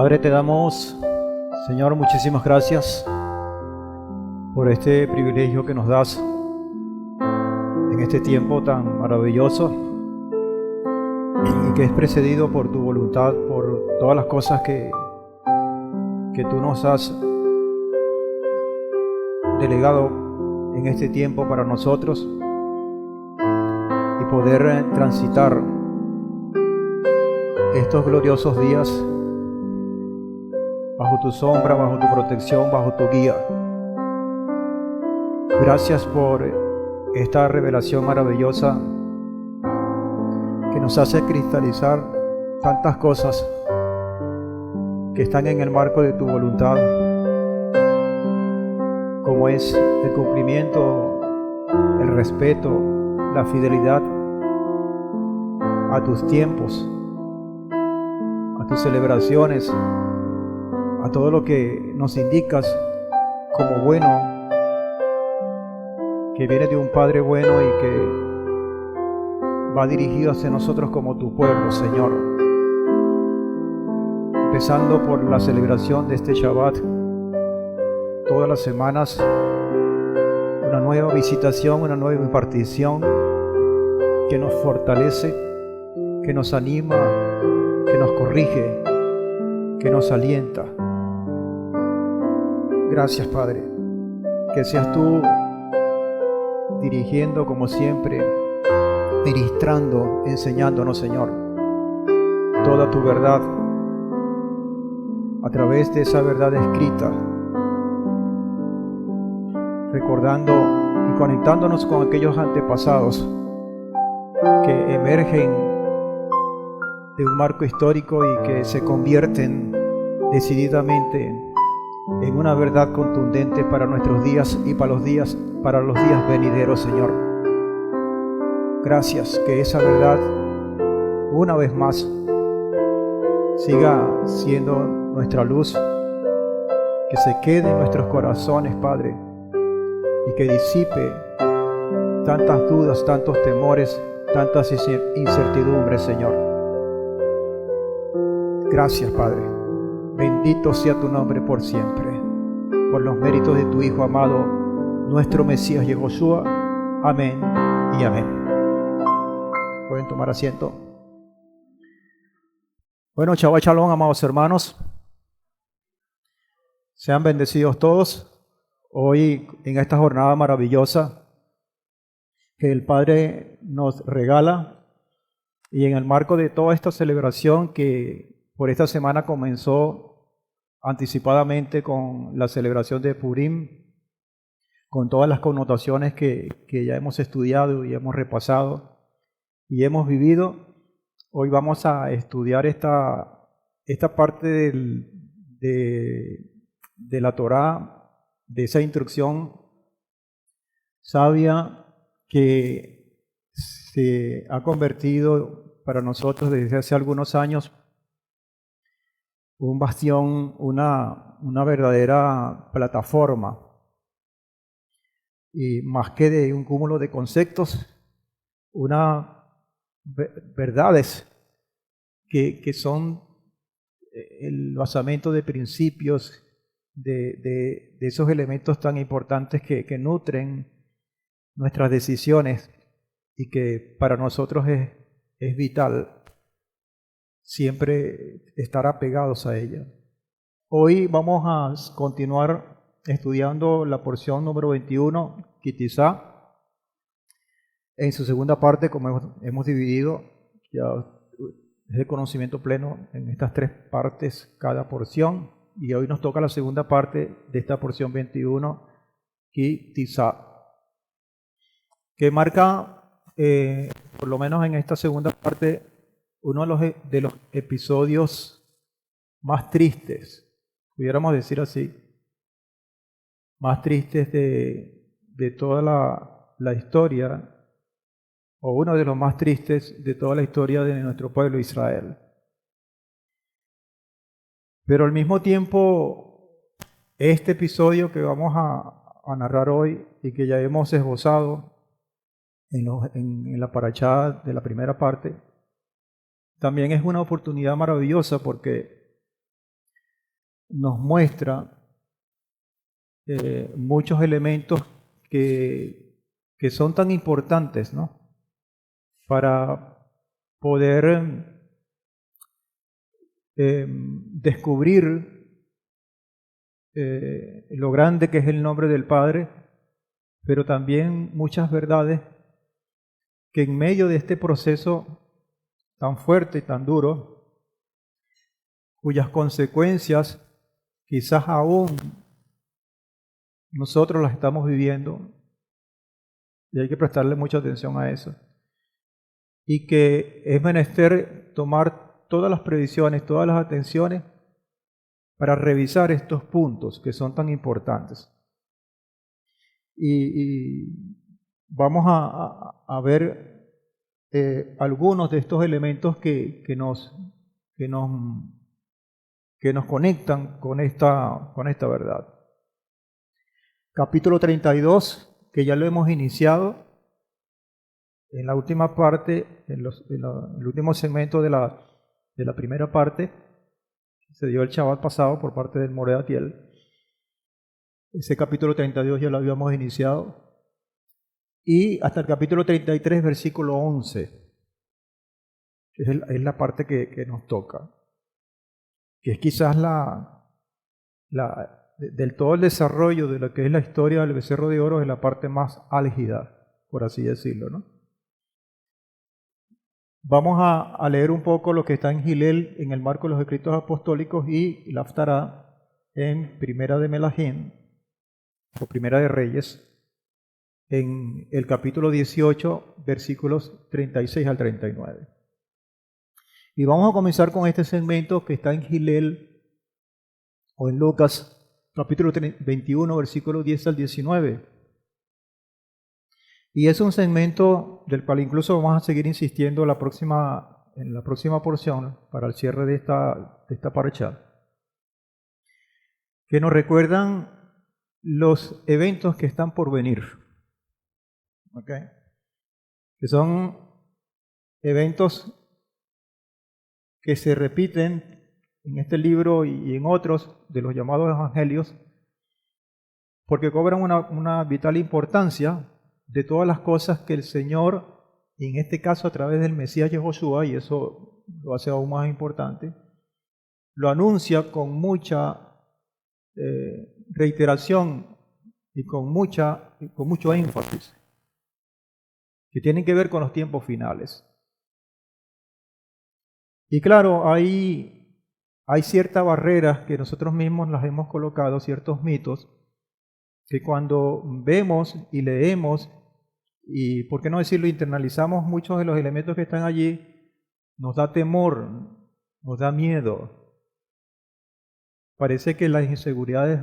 Padre, te damos, Señor, muchísimas gracias por este privilegio que nos das en este tiempo tan maravilloso y que es precedido por tu voluntad, por todas las cosas que tú nos has delegado en este tiempo para nosotros y poder transitar estos gloriosos días bajo tu sombra, bajo tu protección, bajo tu guía. Gracias por esta revelación maravillosa que nos hace cristalizar tantas cosas que están en el marco de tu voluntad, como es el cumplimiento, el respeto, la fidelidad a tus tiempos, a tus celebraciones, a todo lo que nos indicas como bueno, que viene de un Padre bueno y que va dirigido hacia nosotros como tu pueblo, Señor. Empezando por la celebración de este Shabbat, todas las semanas, una nueva visitación, una nueva impartición que nos fortalece, que nos anima, que nos corrige, que nos alienta. Gracias, Padre, que seas tú dirigiendo como siempre, ministrando, enseñándonos, Señor, toda tu verdad a través de esa verdad escrita, recordando y conectándonos con aquellos antepasados que emergen de un marco histórico y que se convierten decididamente en una verdad contundente para nuestros días y para los días venideros, Señor. Gracias que esa verdad una vez más siga siendo nuestra luz, que se quede en nuestros corazones, Padre, y que disipe tantas dudas, tantos temores, tantas incertidumbres, Señor. Gracias, Padre. Bendito sea tu nombre por siempre, por los méritos de tu Hijo amado, nuestro Mesías Yehoshua. Amén y amén. Pueden tomar asiento. Bueno, Shabbat Shalom, amados hermanos. Sean bendecidos todos hoy en esta jornada maravillosa que el Padre nos regala, y en el marco de toda esta celebración que por esta semana comenzó anticipadamente con la celebración de Purim, con todas las connotaciones que ya hemos estudiado y hemos repasado y hemos vivido. Hoy vamos a estudiar esta parte de la Torá, de esa instrucción sabia que se ha convertido para nosotros desde hace algunos años un bastión, una verdadera plataforma, y más que de un cúmulo de conceptos, verdades que son el basamento de principios, de esos elementos tan importantes que nutren nuestras decisiones y que para nosotros es vital siempre estar apegados a ella. Hoy vamos a continuar estudiando la porción número 21, Kitizá, en su segunda parte, como hemos dividido, ya es de conocimiento pleno en estas tres partes cada porción, y hoy nos toca la segunda parte de esta porción 21, Kitizá, que marca, por lo menos en esta segunda parte, uno de los episodios más tristes, pudiéramos decir así, más tristes de toda la historia, o uno de los más tristes de toda la historia de nuestro pueblo Israel. Pero al mismo tiempo, este episodio que vamos a narrar hoy y que ya hemos esbozado en la parashá de la primera parte, también es una oportunidad maravillosa porque nos muestra muchos elementos que son tan importantes, ¿no?, para poder descubrir lo grande que es el nombre del Padre, pero también muchas verdades que en medio de este proceso tan fuerte y tan duro, cuyas consecuencias quizás aún nosotros las estamos viviendo, y hay que prestarle mucha atención a eso, y que es menester tomar todas las previsiones, todas las atenciones para revisar estos puntos que son tan importantes. Y vamos a ver algunos de estos elementos que nos conectan con esta verdad. Capítulo 32, que ya lo hemos iniciado en la última parte, el último segmento de la primera parte, se dio el Shabbat pasado por parte del Moré Atiel. Ese capítulo 32 ya lo habíamos iniciado. Y hasta el capítulo 33, versículo 11, que es la parte que nos toca, que es quizás del todo el desarrollo de lo que es la historia del becerro de oro, es la parte más álgida, por así decirlo, ¿no? Vamos a leer un poco lo que está en Gilel en el marco de los escritos apostólicos y la Haftará en Primera de Melahim o Primera de Reyes, en el capítulo 18, versículos 36 al 39. Y vamos a comenzar con este segmento que está en Gilel o en Lucas, capítulo 21, versículos 10 al 19. Y es un segmento del cual incluso vamos a seguir insistiendo en la próxima porción para el cierre de esta parashá, que nos recuerdan los eventos que están por venir, ¿okay?, que son eventos que se repiten en este libro y en otros de los llamados evangelios, porque cobran una vital importancia de todas las cosas que el Señor, en este caso a través del Mesías Yehoshua, y eso lo hace aún más importante, lo anuncia con mucha reiteración y con mucho énfasis, que tienen que ver con los tiempos finales. Y claro, hay ciertas barreras que nosotros mismos las hemos colocado, ciertos mitos, que cuando vemos y leemos, y por qué no decirlo, internalizamos muchos de los elementos que están allí, nos da temor, nos da miedo. Parece que las inseguridades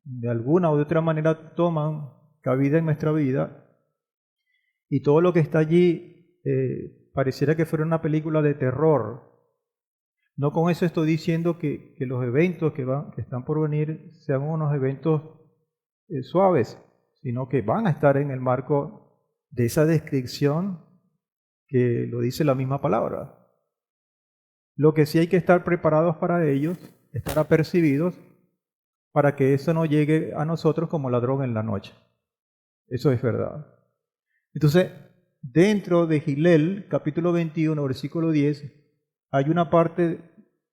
de alguna o de otra manera toman cabida en nuestra vida, y todo lo que está allí pareciera que fuera una película de terror. No con eso estoy diciendo que los eventos que están por venir sean unos eventos suaves, sino que van a estar en el marco de esa descripción que lo dice la misma palabra. Lo que sí hay que estar preparados para ellos, estar apercibidos, para que eso no llegue a nosotros como ladrón en la noche. Eso es verdad. Entonces, dentro de Gilel, capítulo 21, versículo 10, hay una parte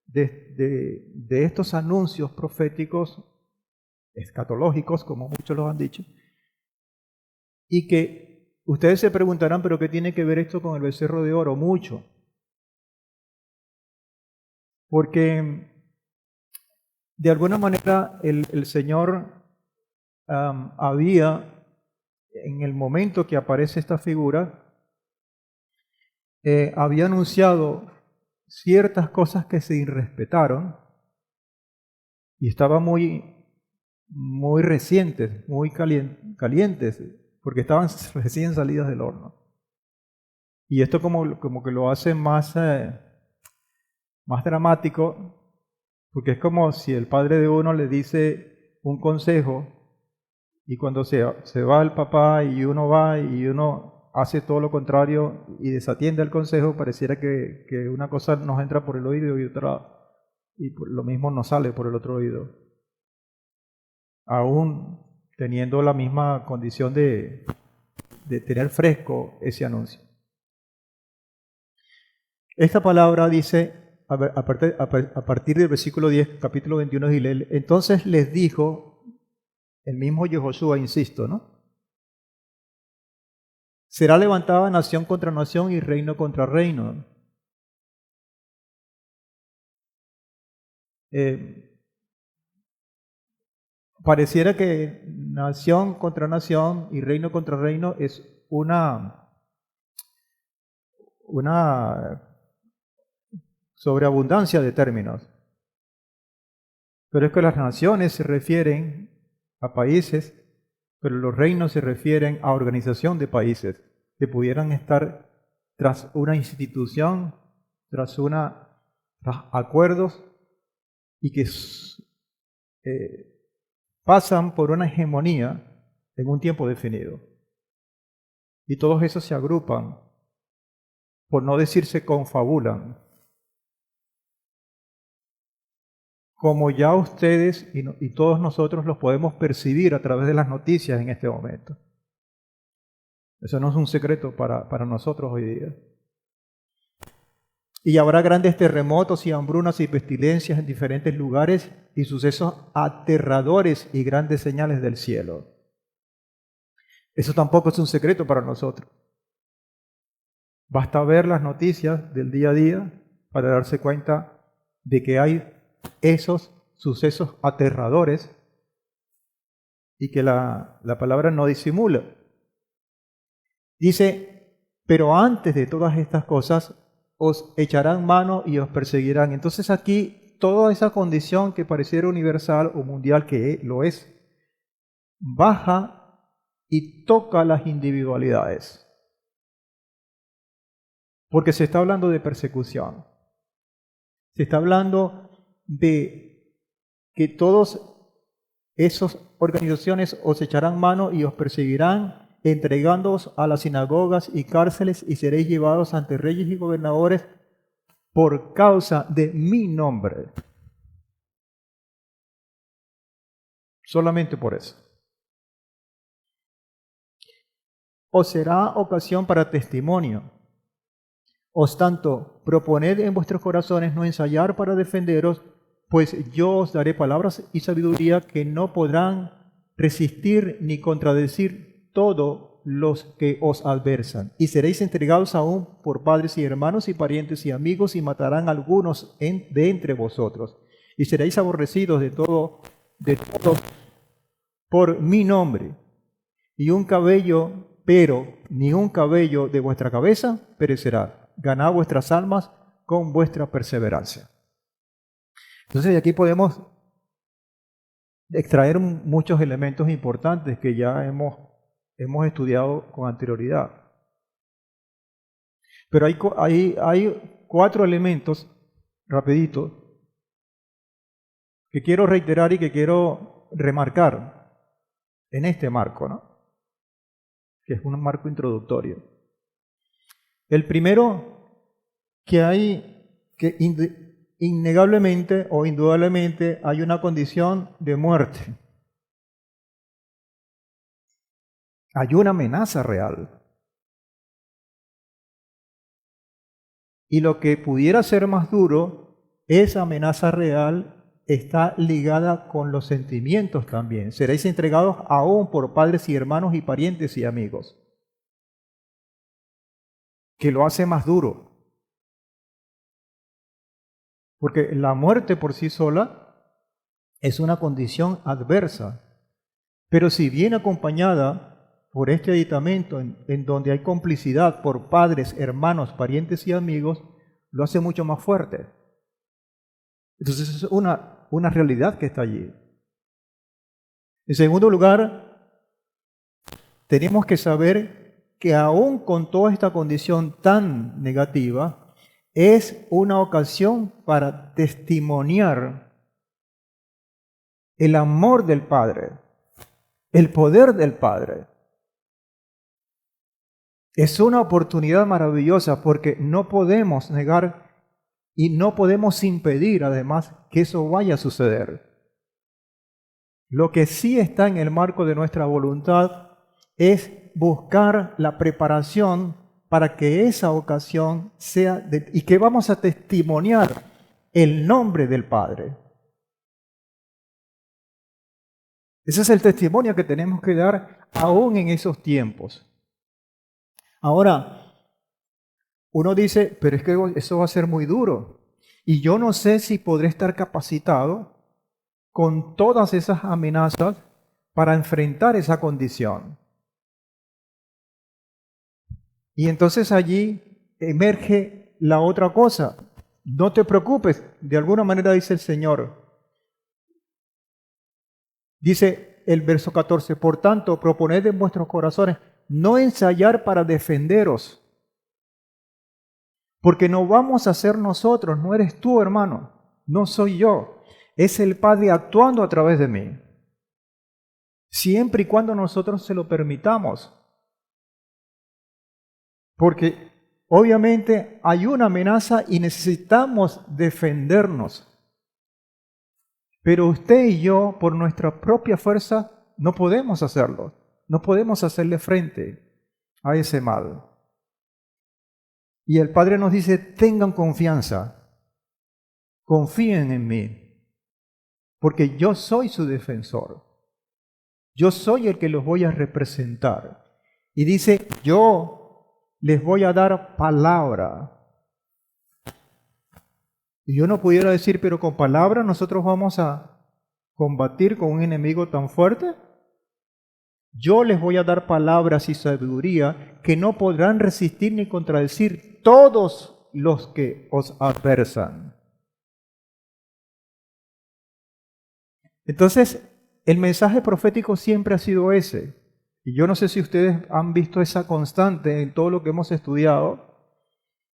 de estos anuncios proféticos, escatológicos, como muchos los han dicho, y que ustedes se preguntarán, ¿pero qué tiene que ver esto con el becerro de oro? Mucho. Porque de alguna manera el Señor había, en el momento que aparece esta figura, había anunciado ciertas cosas que se irrespetaron y estaban muy recientes, muy calientes, porque estaban recién salidas del horno. Y esto como que lo hace más dramático, porque es como si el padre de uno le dice un consejo y cuando se va el papá y uno va y uno hace todo lo contrario y desatiende el consejo, pareciera que una cosa nos entra por el oído y otra y lo mismo no sale por el otro oído, aún teniendo la misma condición de tener fresco ese anuncio. Esta palabra dice, a partir del versículo 10, capítulo 21 de Gilel, entonces les dijo, el mismo Yehoshua, insisto, ¿no? Será levantada nación contra nación y reino contra reino. Pareciera que nación contra nación y reino contra reino es una sobreabundancia de términos. Pero es que las naciones se refieren a países, pero los reinos se refieren a organización de países que pudieran estar tras una institución, tras acuerdos y que pasan por una hegemonía en un tiempo definido. Y todos esos se agrupan, por no decir se confabulan, como ya ustedes y todos nosotros los podemos percibir a través de las noticias en este momento. Eso no es un secreto para nosotros hoy día. Y habrá grandes terremotos y hambrunas y pestilencias en diferentes lugares y sucesos aterradores y grandes señales del cielo. Eso tampoco es un secreto para nosotros. Basta ver las noticias del día a día para darse cuenta de que hay esos sucesos aterradores y que la palabra no disimula. Dice, pero antes de todas estas cosas os echarán mano y os perseguirán. Entonces aquí toda esa condición que pareciera universal o mundial, que lo es, baja y toca las individualidades. Porque se está hablando de persecución. Se está hablando de que todas esas organizaciones os echarán mano y os perseguirán, entregándoos a las sinagogas y cárceles y seréis llevados ante reyes y gobernadores por causa de mi nombre. Solamente por eso. Os será ocasión para testimonio. Os tanto, proponed en vuestros corazones no ensayar para defenderos, pues yo os daré palabras y sabiduría que no podrán resistir ni contradecir todos los que os adversan. Y seréis entregados aún por padres y hermanos y parientes y amigos, y matarán a algunos de entre vosotros. Y seréis aborrecidos de todos por mi nombre. Y ni un cabello de vuestra cabeza perecerá. Ganad vuestras almas con vuestra perseverancia. Entonces de aquí podemos extraer muchos elementos importantes que ya hemos estudiado con anterioridad. Pero hay 4 elementos, rapidito, que quiero reiterar y que quiero remarcar en este marco, ¿no? Que es un marco introductorio. El primero, que innegablemente o indudablemente hay una condición de muerte. Hay una amenaza real. Y lo que pudiera ser más duro, esa amenaza real está ligada con los sentimientos también. Seréis entregados aún por padres y hermanos y parientes y amigos, que lo hace más duro. Porque la muerte por sí sola es una condición adversa, pero si viene acompañada por este aditamento en donde hay complicidad por padres, hermanos, parientes y amigos, lo hace mucho más fuerte. Entonces es una realidad que está allí. En segundo lugar, tenemos que saber que aún con toda esta condición tan negativa, es una ocasión para testimoniar el amor del Padre, el poder del Padre. Es una oportunidad maravillosa porque no podemos negar Y no podemos impedir, además, que eso vaya a suceder. Lo que sí está en el marco de nuestra voluntad es buscar la preparación para que esa ocasión sea y que vamos a testimoniar el nombre del Padre. Ese es el testimonio que tenemos que dar aún en esos tiempos. Ahora, uno dice, pero es que eso va a ser muy duro. Y yo no sé si podré estar capacitado con todas esas amenazas para enfrentar esa condición. Y entonces allí emerge la otra cosa. No te preocupes, de alguna manera dice el Señor. Dice el verso 14, por tanto, proponed en vuestros corazones no ensayar para defenderos, porque no vamos a ser nosotros, no eres tú, hermano, no soy yo, es el Padre actuando a través de mí, siempre y cuando nosotros se lo permitamos. Porque obviamente hay una amenaza y necesitamos defendernos. Pero usted y yo, por nuestra propia fuerza, no podemos hacerlo. No podemos hacerle frente a ese mal. Y el Padre nos dice, tengan confianza, confíen en mí, porque yo soy su defensor. Yo soy el que los voy a representar. Y dice, yo les voy a dar palabra. Y yo no pudiera decir, pero con palabra nosotros vamos a combatir con un enemigo tan fuerte. Yo les voy a dar palabras y sabiduría que no podrán resistir ni contradecir todos los que os adversan. Entonces, el mensaje profético siempre ha sido ese. Y yo no sé si ustedes han visto esa constante en todo lo que hemos estudiado,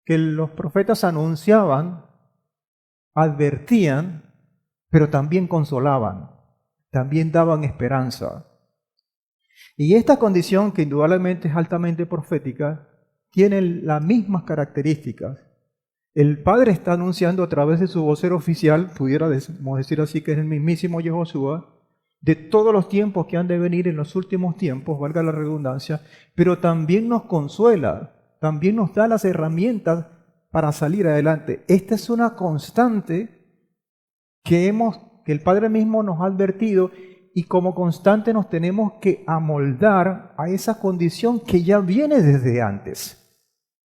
que los profetas anunciaban, advertían, pero también consolaban, también daban esperanza. Y esta condición, que indudablemente es altamente profética, tiene las mismas características. El Padre está anunciando a través de su vocero oficial, pudiéramos decir así, que es el mismísimo Yehoshua, de todos los tiempos que han de venir en los últimos tiempos, valga la redundancia, pero también nos consuela, también nos da las herramientas para salir adelante. Esta es una constante que el Padre mismo nos ha advertido, y como constante nos tenemos que amoldar a esa condición que ya viene desde antes.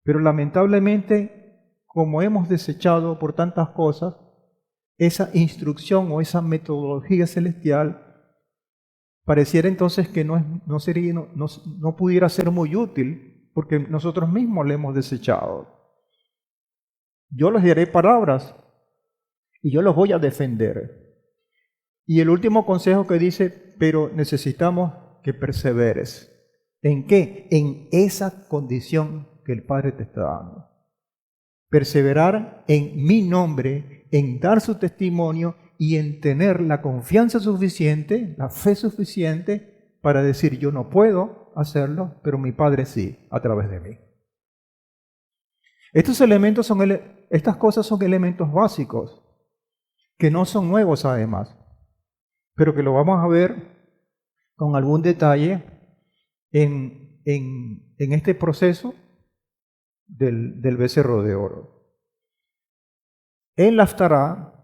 Pero lamentablemente, como hemos desechado por tantas cosas, esa instrucción o esa metodología celestial, pareciera entonces que no pudiera ser muy útil, porque nosotros mismos la hemos desechado. Yo les daré palabras y yo los voy a defender. Y el último consejo que dice, pero necesitamos que perseveres. ¿En qué? En esa condición que el Padre te está dando. Perseverar en mi nombre, en dar su testimonio y en tener la confianza suficiente, la fe suficiente para decir, yo no puedo hacerlo, pero mi Padre sí, a través de mí. Estas cosas son elementos básicos, que no son nuevos además, pero que lo vamos a ver con algún detalle en este proceso del becerro de oro. En la Haftará,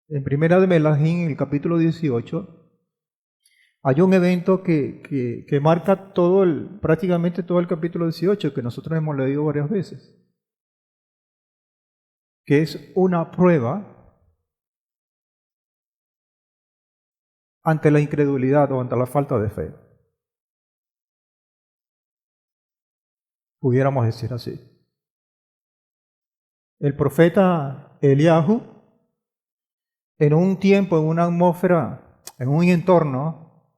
en Primera de Melahim, en el capítulo 18, hay un evento que marca prácticamente todo el capítulo 18, que nosotros hemos leído varias veces, que es una prueba ante la incredulidad o ante la falta de fe. Pudiéramos decir así. El profeta Eliahu, en un tiempo, en una atmósfera, en un entorno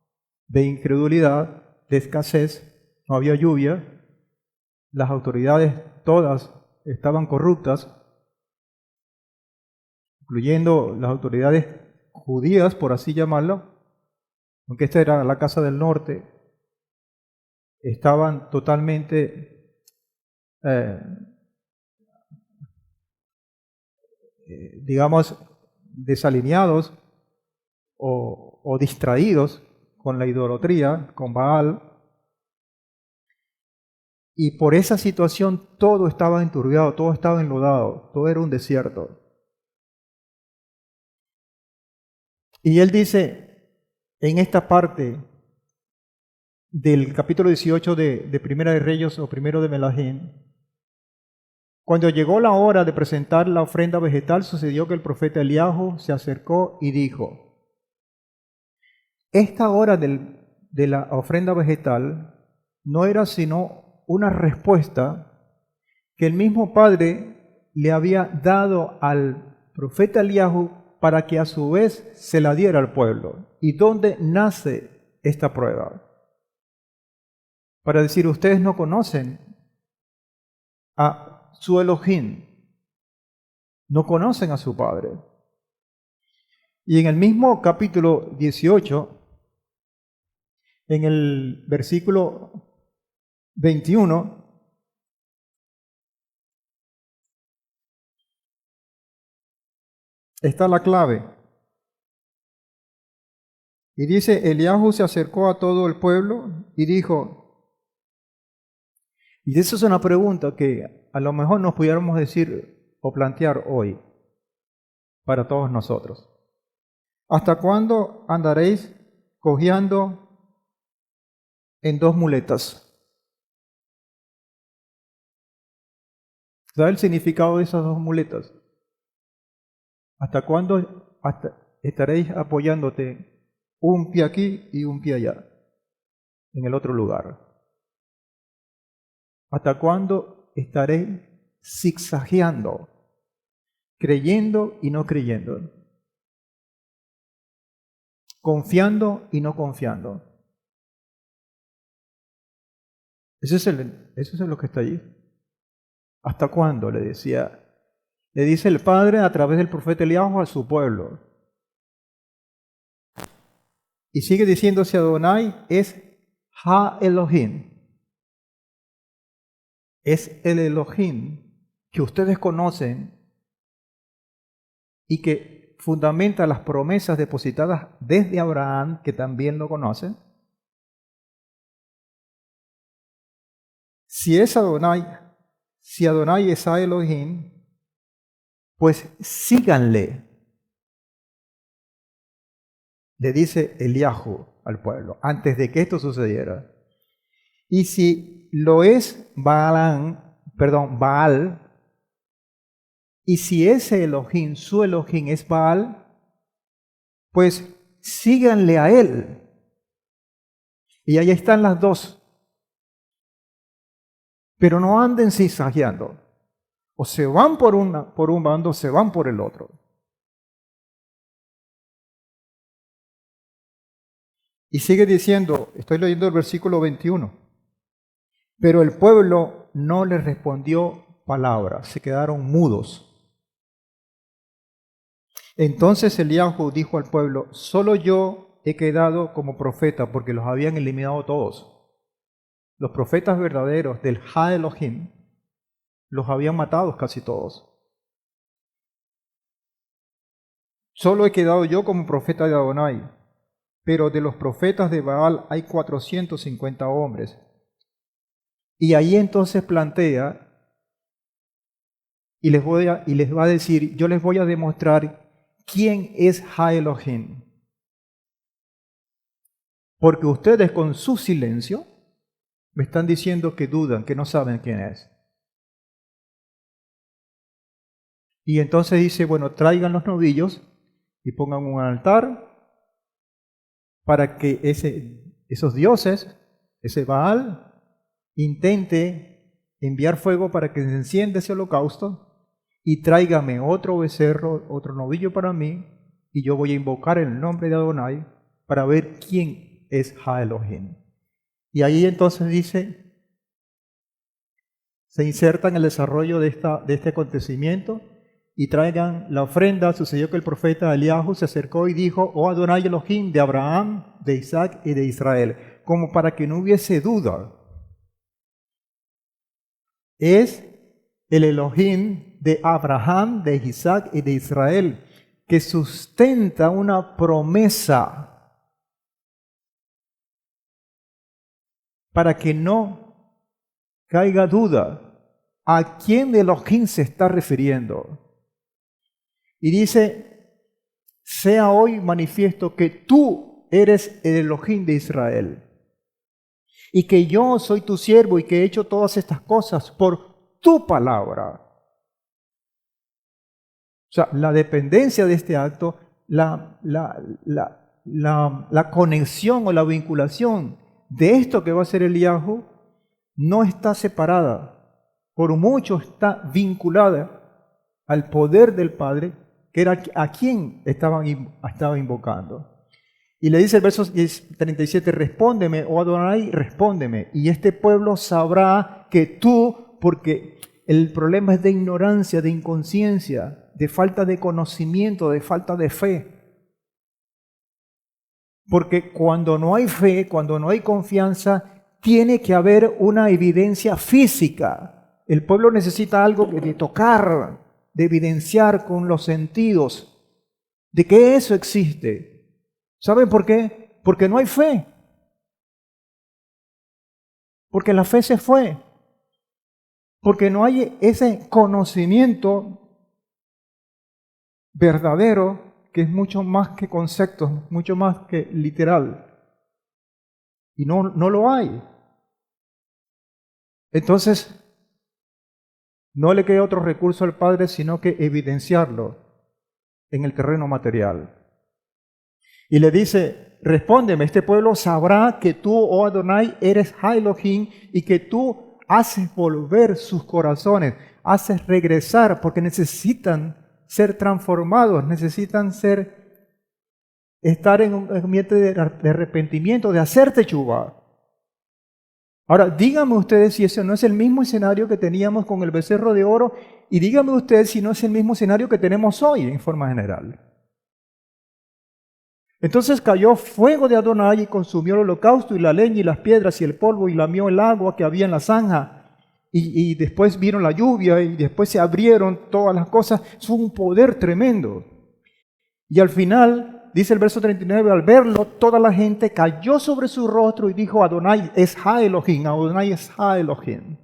de incredulidad, de escasez, no había lluvia, las autoridades todas estaban corruptas, incluyendo las autoridades judías, por así llamarlo, aunque esta era la casa del norte, estaban totalmente digamos, desalineados o distraídos con la idolatría, con Baal. Y por esa situación todo estaba enturbiado, todo estaba enlodado, todo era un desierto. Y él dice en esta parte del capítulo 18 de Primera de Reyes o Primero de Melahim: cuando llegó la hora de presentar la ofrenda vegetal, sucedió que el profeta Eliahu se acercó y dijo: esta hora de la ofrenda vegetal no era sino una respuesta que el mismo Padre le había dado al profeta Eliahu para que a su vez se la diera al pueblo. ¿Y dónde nace esta prueba? Para decir, ustedes no conocen a su Elohim, no conocen a su Padre. Y en el mismo capítulo 18, en el versículo 21, está la clave. Y dice: Eliahu se acercó a todo el pueblo y dijo, y eso es una pregunta que a lo mejor nos pudiéramos decir o plantear hoy para todos nosotros: ¿hasta cuándo andaréis cojeando en dos muletas? ¿Sabe el significado de esas dos muletas? ¿Hasta cuándo estaréis apoyándote un pie aquí y un pie allá, en el otro lugar? ¿Hasta cuándo estaréis zigzagueando, creyendo y no creyendo, confiando y no confiando? Eso es lo que está allí. ¿Hasta cuándo? Le dice el Padre a través del profeta Eliahu a su pueblo. Y sigue diciéndose: Adonai es Ha Elohim. Es el Elohim que ustedes conocen y que fundamenta las promesas depositadas desde Abraham, que también lo conocen. Si Adonai es Ha Elohim, pues síganle, le dice Eliahu al pueblo, antes de que esto sucediera. Y si lo es Baal, y si ese Elohim, su Elohim es Baal, pues síganle a él. Y ahí están las dos. Pero no anden zigzagueando. O se van por un bando o se van por el otro. Y sigue diciendo, estoy leyendo el versículo 21. Pero el pueblo no le respondió palabra, se quedaron mudos. Entonces Eliahu dijo al pueblo: solo yo he quedado como profeta, porque los habían eliminado todos. Los profetas verdaderos del Ha Elohim los habían matado casi todos. Solo he quedado yo como profeta de Adonai, pero de los profetas de Baal hay 450 hombres. Y ahí entonces plantea y les va a decir: yo les voy a demostrar quién es Ha Elohim. Porque ustedes con su silencio me están diciendo que dudan, que no saben quién es. Y entonces dice: bueno, traigan los novillos y pongan un altar para que esos dioses, ese Baal, intente enviar fuego para que se encienda ese holocausto, y tráigame otro becerro, otro novillo para mí, y yo voy a invocar el nombre de Adonai para ver quién es Ha Elohim. Y ahí entonces dice, se inserta en el desarrollo de este acontecimiento: y traigan la ofrenda. Sucedió que el profeta Eliahu se acercó y dijo: oh Adonai Elohim de Abraham, de Isaac y de Israel, como para que no hubiese duda. Es el Elohim de Abraham, de Isaac y de Israel, que sustenta una promesa para que no caiga duda a quién de Elohim se está refiriendo. Y dice, sea hoy manifiesto que tú eres el Elohim de Israel y que yo soy tu siervo y que he hecho todas estas cosas por tu palabra. O sea, la dependencia de este acto, la conexión o la vinculación de esto que va a ser Eliyahu no está separada, por mucho está vinculada al poder del Padre, que era a quien estaba invocando. Y le dice el verso 37, respóndeme, oh Adonai, respóndeme. Y este pueblo sabrá que tú, porque el problema es de ignorancia, de inconsciencia, de falta de conocimiento, de falta de fe. Porque cuando no hay fe, cuando no hay confianza, tiene que haber una evidencia física. El pueblo necesita algo de tocar, de evidenciar con los sentidos, de que eso existe. ¿Saben por qué? Porque no hay fe. Porque la fe se fue. Porque no hay ese conocimiento verdadero que es mucho más que conceptos, mucho más que literal. Y no lo hay. Entonces, no le queda otro recurso al Padre sino que evidenciarlo en el terreno material. Y le dice, respóndeme, este pueblo sabrá que tú, oh Adonai, eres Elohim y que tú haces volver sus corazones, haces regresar, porque necesitan ser transformados, necesitan estar en un ambiente de arrepentimiento, de hacer teshuva. Ahora, díganme ustedes si ese no es el mismo escenario que teníamos con el becerro de oro y díganme ustedes si no es el mismo escenario que tenemos hoy en forma general. Entonces cayó fuego de Adonai y consumió el holocausto y la leña y las piedras y el polvo y lamió el agua que había en la zanja. Y después vino la lluvia y después se abrieron todas las cosas. Es un poder tremendo. Y al final, dice el verso 39, al verlo, toda la gente cayó sobre su rostro y dijo, Adonai es Ha-Elohim, Adonai es Ha-Elohim.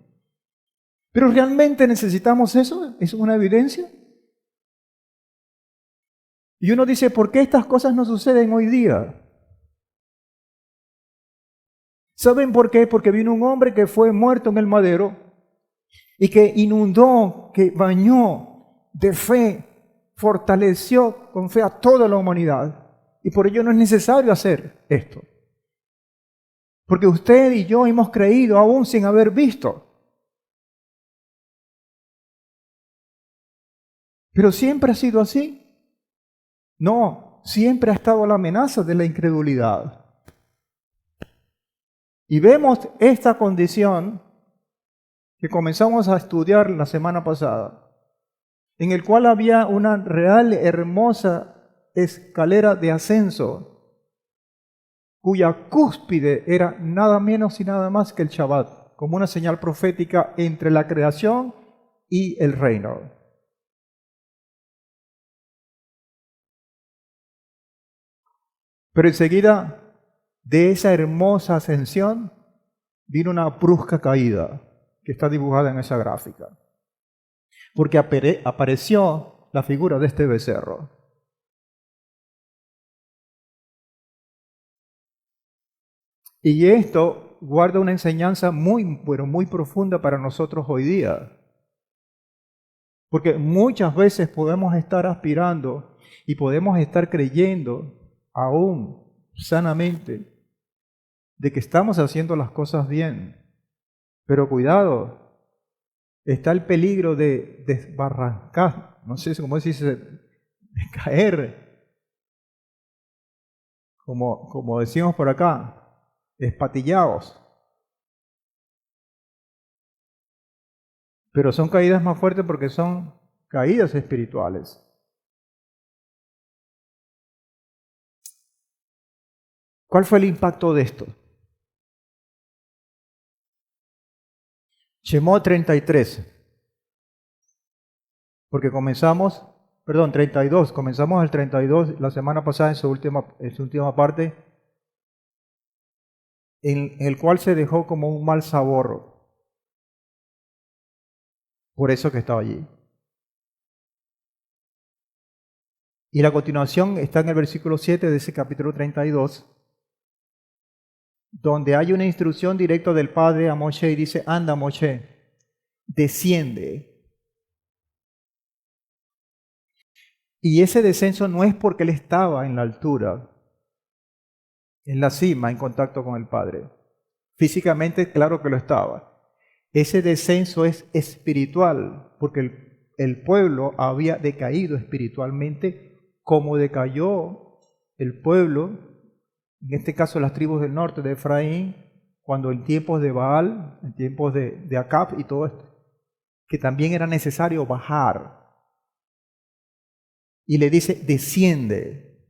Pero ¿realmente necesitamos eso? ¿Es una evidencia? Y uno dice, ¿por qué estas cosas no suceden hoy día? ¿Saben por qué? Porque vino un hombre que fue muerto en el madero y que inundó, que bañó de fe, fortaleció con fe a toda la humanidad. Y por ello no es necesario hacer esto. Porque usted y yo hemos creído aún sin haber visto. Pero siempre ha sido así. No, siempre ha estado la amenaza de la incredulidad. Y vemos esta condición que comenzamos a estudiar la semana pasada, en el cual había una real hermosa escalera de ascenso, cuya cúspide era nada menos y nada más que el Shabbat, como una señal profética entre la creación y el reino. Pero enseguida de esa hermosa ascensión vino una brusca caída que está dibujada en esa gráfica. Porque apareció la figura de este becerro. Y esto guarda una enseñanza muy, pero muy profunda para nosotros hoy día. Porque muchas veces podemos estar aspirando y podemos estar creyendo aún sanamente de que estamos haciendo las cosas bien. Pero cuidado, está el peligro de desbarrancar, no sé cómo se dice, de caer, como decimos por acá, espatillados. Pero son caídas más fuertes porque son caídas espirituales. ¿Cuál fue el impacto de esto? Shemot 33. Porque comenzamos, perdón, 32, comenzamos el 32 la semana pasada en su última parte, en el cual se dejó como un mal sabor, por eso que estaba allí. Y la continuación está en el versículo 7 de ese capítulo 32, donde hay una instrucción directa del Padre a Moshe y dice, anda Moshe, desciende. Y ese descenso no es porque él estaba en la altura, en la cima, en contacto con el Padre. Físicamente, claro que lo estaba. Ese descenso es espiritual, porque el pueblo había decaído espiritualmente como decayó el pueblo, en este caso las tribus del norte de Efraín, cuando en tiempos de Baal, en tiempos de Acab y todo esto, que también era necesario bajar. Y le dice, desciende.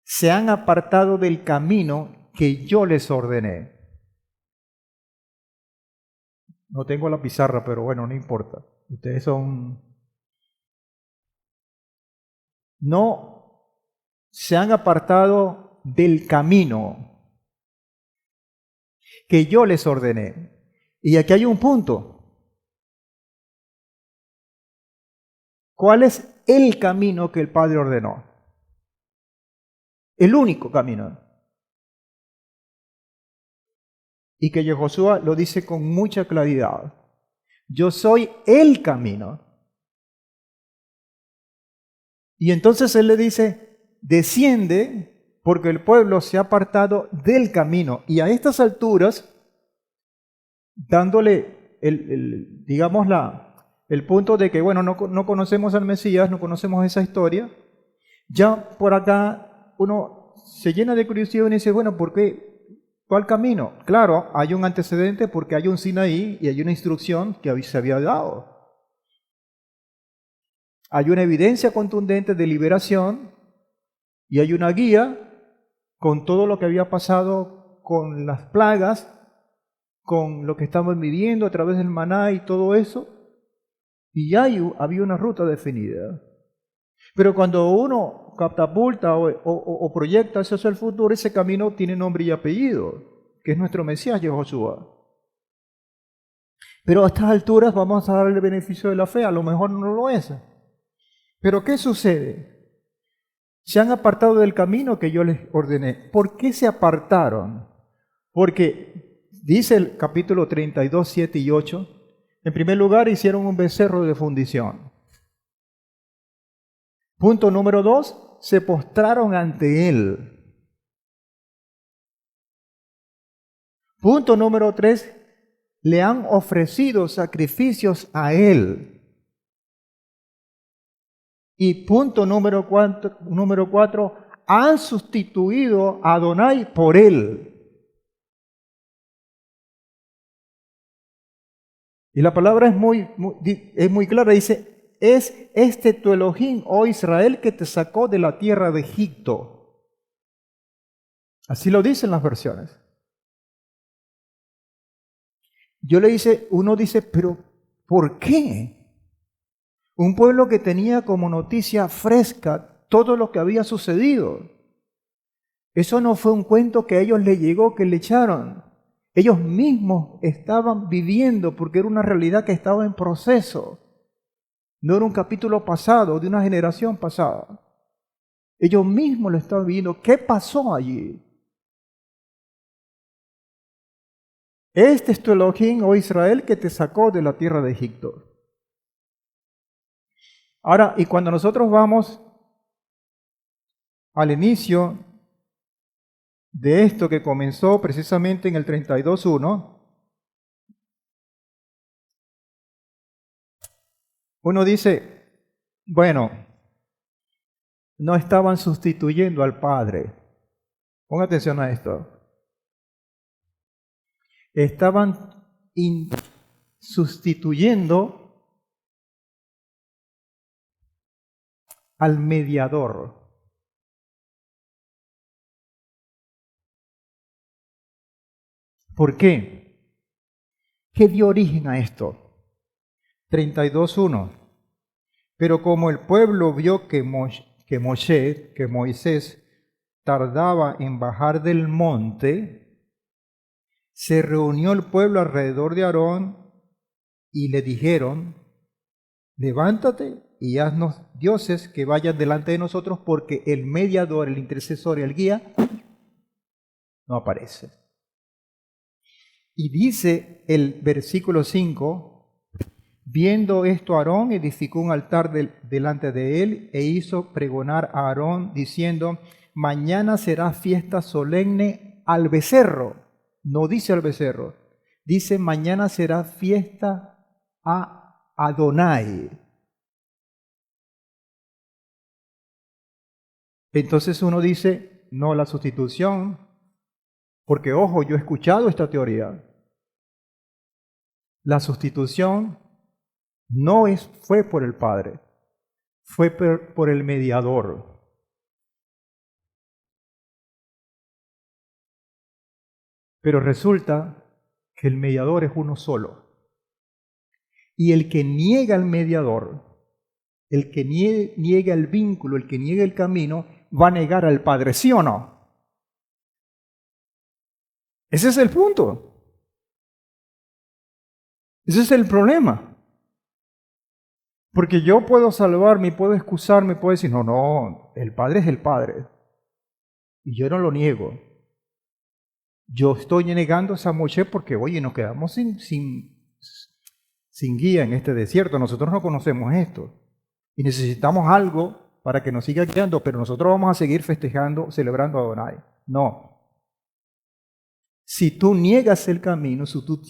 Se han apartado del camino que yo les ordené. No tengo la pizarra, pero bueno, no importa. Ustedes son... No se han apartado del camino que yo les ordené. Y aquí hay un punto. ¿Cuál es el camino que el Padre ordenó? El único camino. Y que Yehoshua lo dice con mucha claridad. Yo soy el camino. Y entonces él le dice, desciende porque el pueblo se ha apartado del camino. Y a estas alturas, dándole digamos el punto de que, bueno, no conocemos al Mesías, no conocemos esa historia, ya por acá uno se llena de curiosidad y dice, bueno, ¿por qué? ¿Cuál camino? Claro, hay un antecedente porque hay un Sinaí y hay una instrucción que se había dado. Hay una evidencia contundente de liberación y hay una guía con todo lo que había pasado con las plagas, con lo que estamos viviendo a través del maná y todo eso, y ya había una ruta definida. Pero cuando uno catapulta o proyecta hacia el futuro, ese camino tiene nombre y apellido, que es nuestro Mesías, Yehoshua. Pero a estas alturas vamos a darle el beneficio de la fe, a lo mejor no lo es. Pero ¿qué sucede? Se han apartado del camino que yo les ordené. ¿Por qué se apartaron? Porque dice el capítulo 32, 7 y 8, en primer lugar hicieron un becerro de fundición. Punto número 2, se postraron ante él. Punto número 3, le han ofrecido sacrificios a él. Y punto número 4, han sustituido a Adonai por él. Y la palabra es muy clara, dice, es este tu Elohim, oh Israel, que te sacó de la tierra de Egipto. Así lo dicen las versiones. Uno dice, pero ¿por qué? Un pueblo que tenía como noticia fresca todo lo que había sucedido. Eso no fue un cuento que a ellos les llegó, que le echaron. Ellos mismos estaban viviendo porque era una realidad que estaba en proceso. No era un capítulo pasado, de una generación pasada. Ellos mismos lo estaban viviendo. ¿Qué pasó allí? Este es tu Elohim, oh Israel, que te sacó de la tierra de Egipto. Ahora, y cuando nosotros vamos al inicio de esto que comenzó precisamente en el 32.1, uno dice, bueno, no estaban sustituyendo al Padre. Ponga atención a esto. Estaban sustituyendo al mediador. ¿Por qué? ¿Qué dio origen a esto? 32:1. Pero como el pueblo vio que Moisés tardaba en bajar del monte, se reunió el pueblo alrededor de Aarón y le dijeron: levántate y haznos dioses que vayan delante de nosotros, porque el mediador, el intercesor y el guía no aparece. Y dice el versículo 5: viendo esto, Aarón edificó un altar delante de él e hizo pregonar a Aarón diciendo: mañana será fiesta solemne al becerro. No dice al becerro, dice mañana será fiesta a Adonai. Entonces uno dice, no, la sustitución, porque ojo, yo he escuchado esta teoría. La sustitución no fue por el Padre, fue por el mediador. Pero resulta que el mediador es uno solo. Y el que niega al mediador, el que niega el vínculo, el que niega el camino, va a negar al Padre, ¿sí o no? Ese es el punto. Ese es el problema. Porque yo puedo salvarme, puedo excusarme, puedo decir, no, el Padre es el Padre. Y yo no lo niego. Yo estoy negando a Moisés porque, oye, nos quedamos sin guía en este desierto. Nosotros no conocemos esto. Y necesitamos algo para que nos siga guiando, pero nosotros vamos a seguir festejando, celebrando a Adonai. No. Si tú niegas el camino, si tú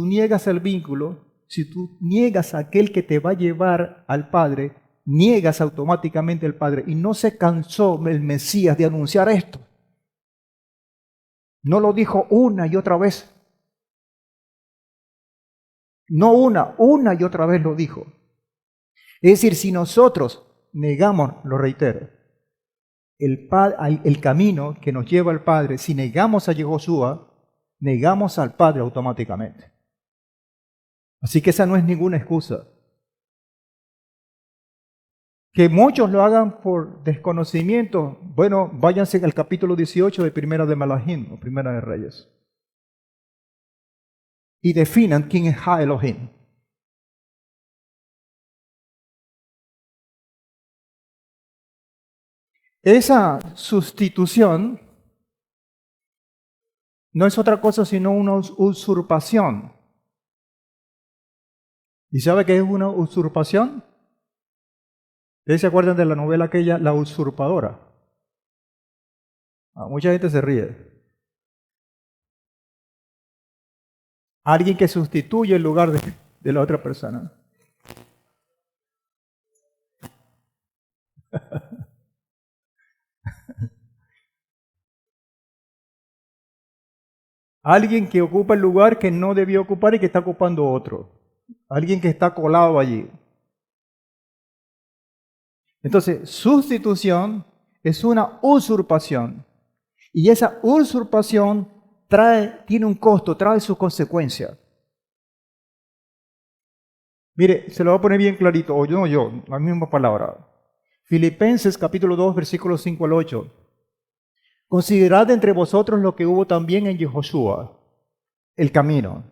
niegas el vínculo, si tú niegas a aquel que te va a llevar al Padre, niegas automáticamente al Padre. Y no se cansó el Mesías de anunciar esto. No lo dijo una y otra vez. No una y otra vez lo dijo. Es decir, si nosotros negamos, lo reitero, el camino que nos lleva al Padre, si negamos a Yehoshua, negamos al Padre automáticamente. Así que esa no es ninguna excusa. Que muchos lo hagan por desconocimiento, bueno, váyanse al capítulo 18 de Primera de Malachim, o Primera de Reyes, y definan quién es Ha Elohim. Esa sustitución no es otra cosa sino una usurpación. ¿Y sabe qué es una usurpación? ¿Ustedes se acuerdan de la novela aquella, La Usurpadora? Mucha gente se ríe. Alguien que sustituye el lugar de la otra persona. Alguien que ocupa el lugar que no debió ocupar y que está ocupando otro. Alguien que está colado allí. Entonces, sustitución es una usurpación. Y esa usurpación tiene un costo, trae sus consecuencias. Mire, se lo voy a poner bien clarito, o yo, la misma palabra. Filipenses capítulo 2, versículos 5 al 8. Considerad entre vosotros lo que hubo también en Yehoshua, el camino.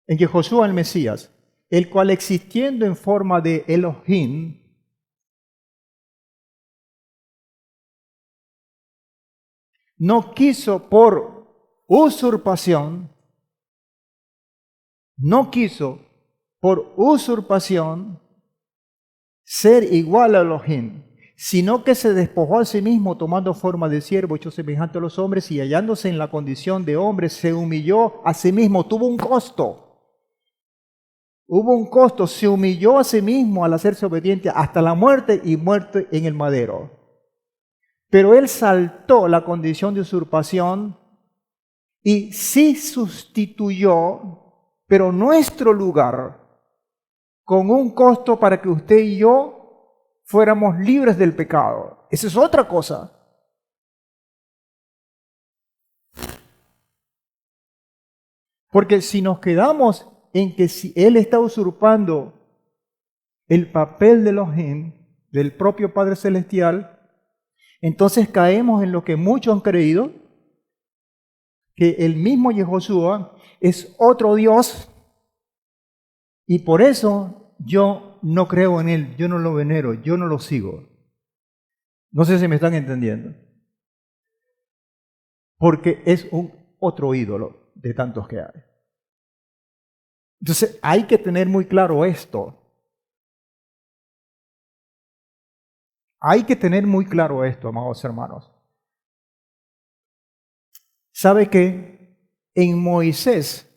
En Yehoshua el Mesías, el cual existiendo en forma de Elohim, no quiso por usurpación ser igual a Elohim, sino que se despojó a sí mismo tomando forma de siervo, hecho semejante a los hombres, y hallándose en la condición de hombre, se humilló a sí mismo. Tuvo un costo. Se humilló a sí mismo al hacerse obediente hasta la muerte y muerte en el madero. Pero él saltó la condición de usurpación y sí sustituyó, pero nuestro lugar, con un costo para que usted y yo fuéramos libres del pecado. Esa es otra cosa. Porque si nos quedamos en que si Él está usurpando el papel de Elohim, del propio Padre Celestial, entonces caemos en lo que muchos han creído, que el mismo Yehoshua es otro Dios, y por eso yo no creo en Él, yo no lo venero, yo no lo sigo. No sé si me están entendiendo. Porque es un otro ídolo de tantos que hay. Entonces hay que tener muy claro esto. Hay que tener muy claro esto, amados hermanos. ¿Sabe qué? En Moisés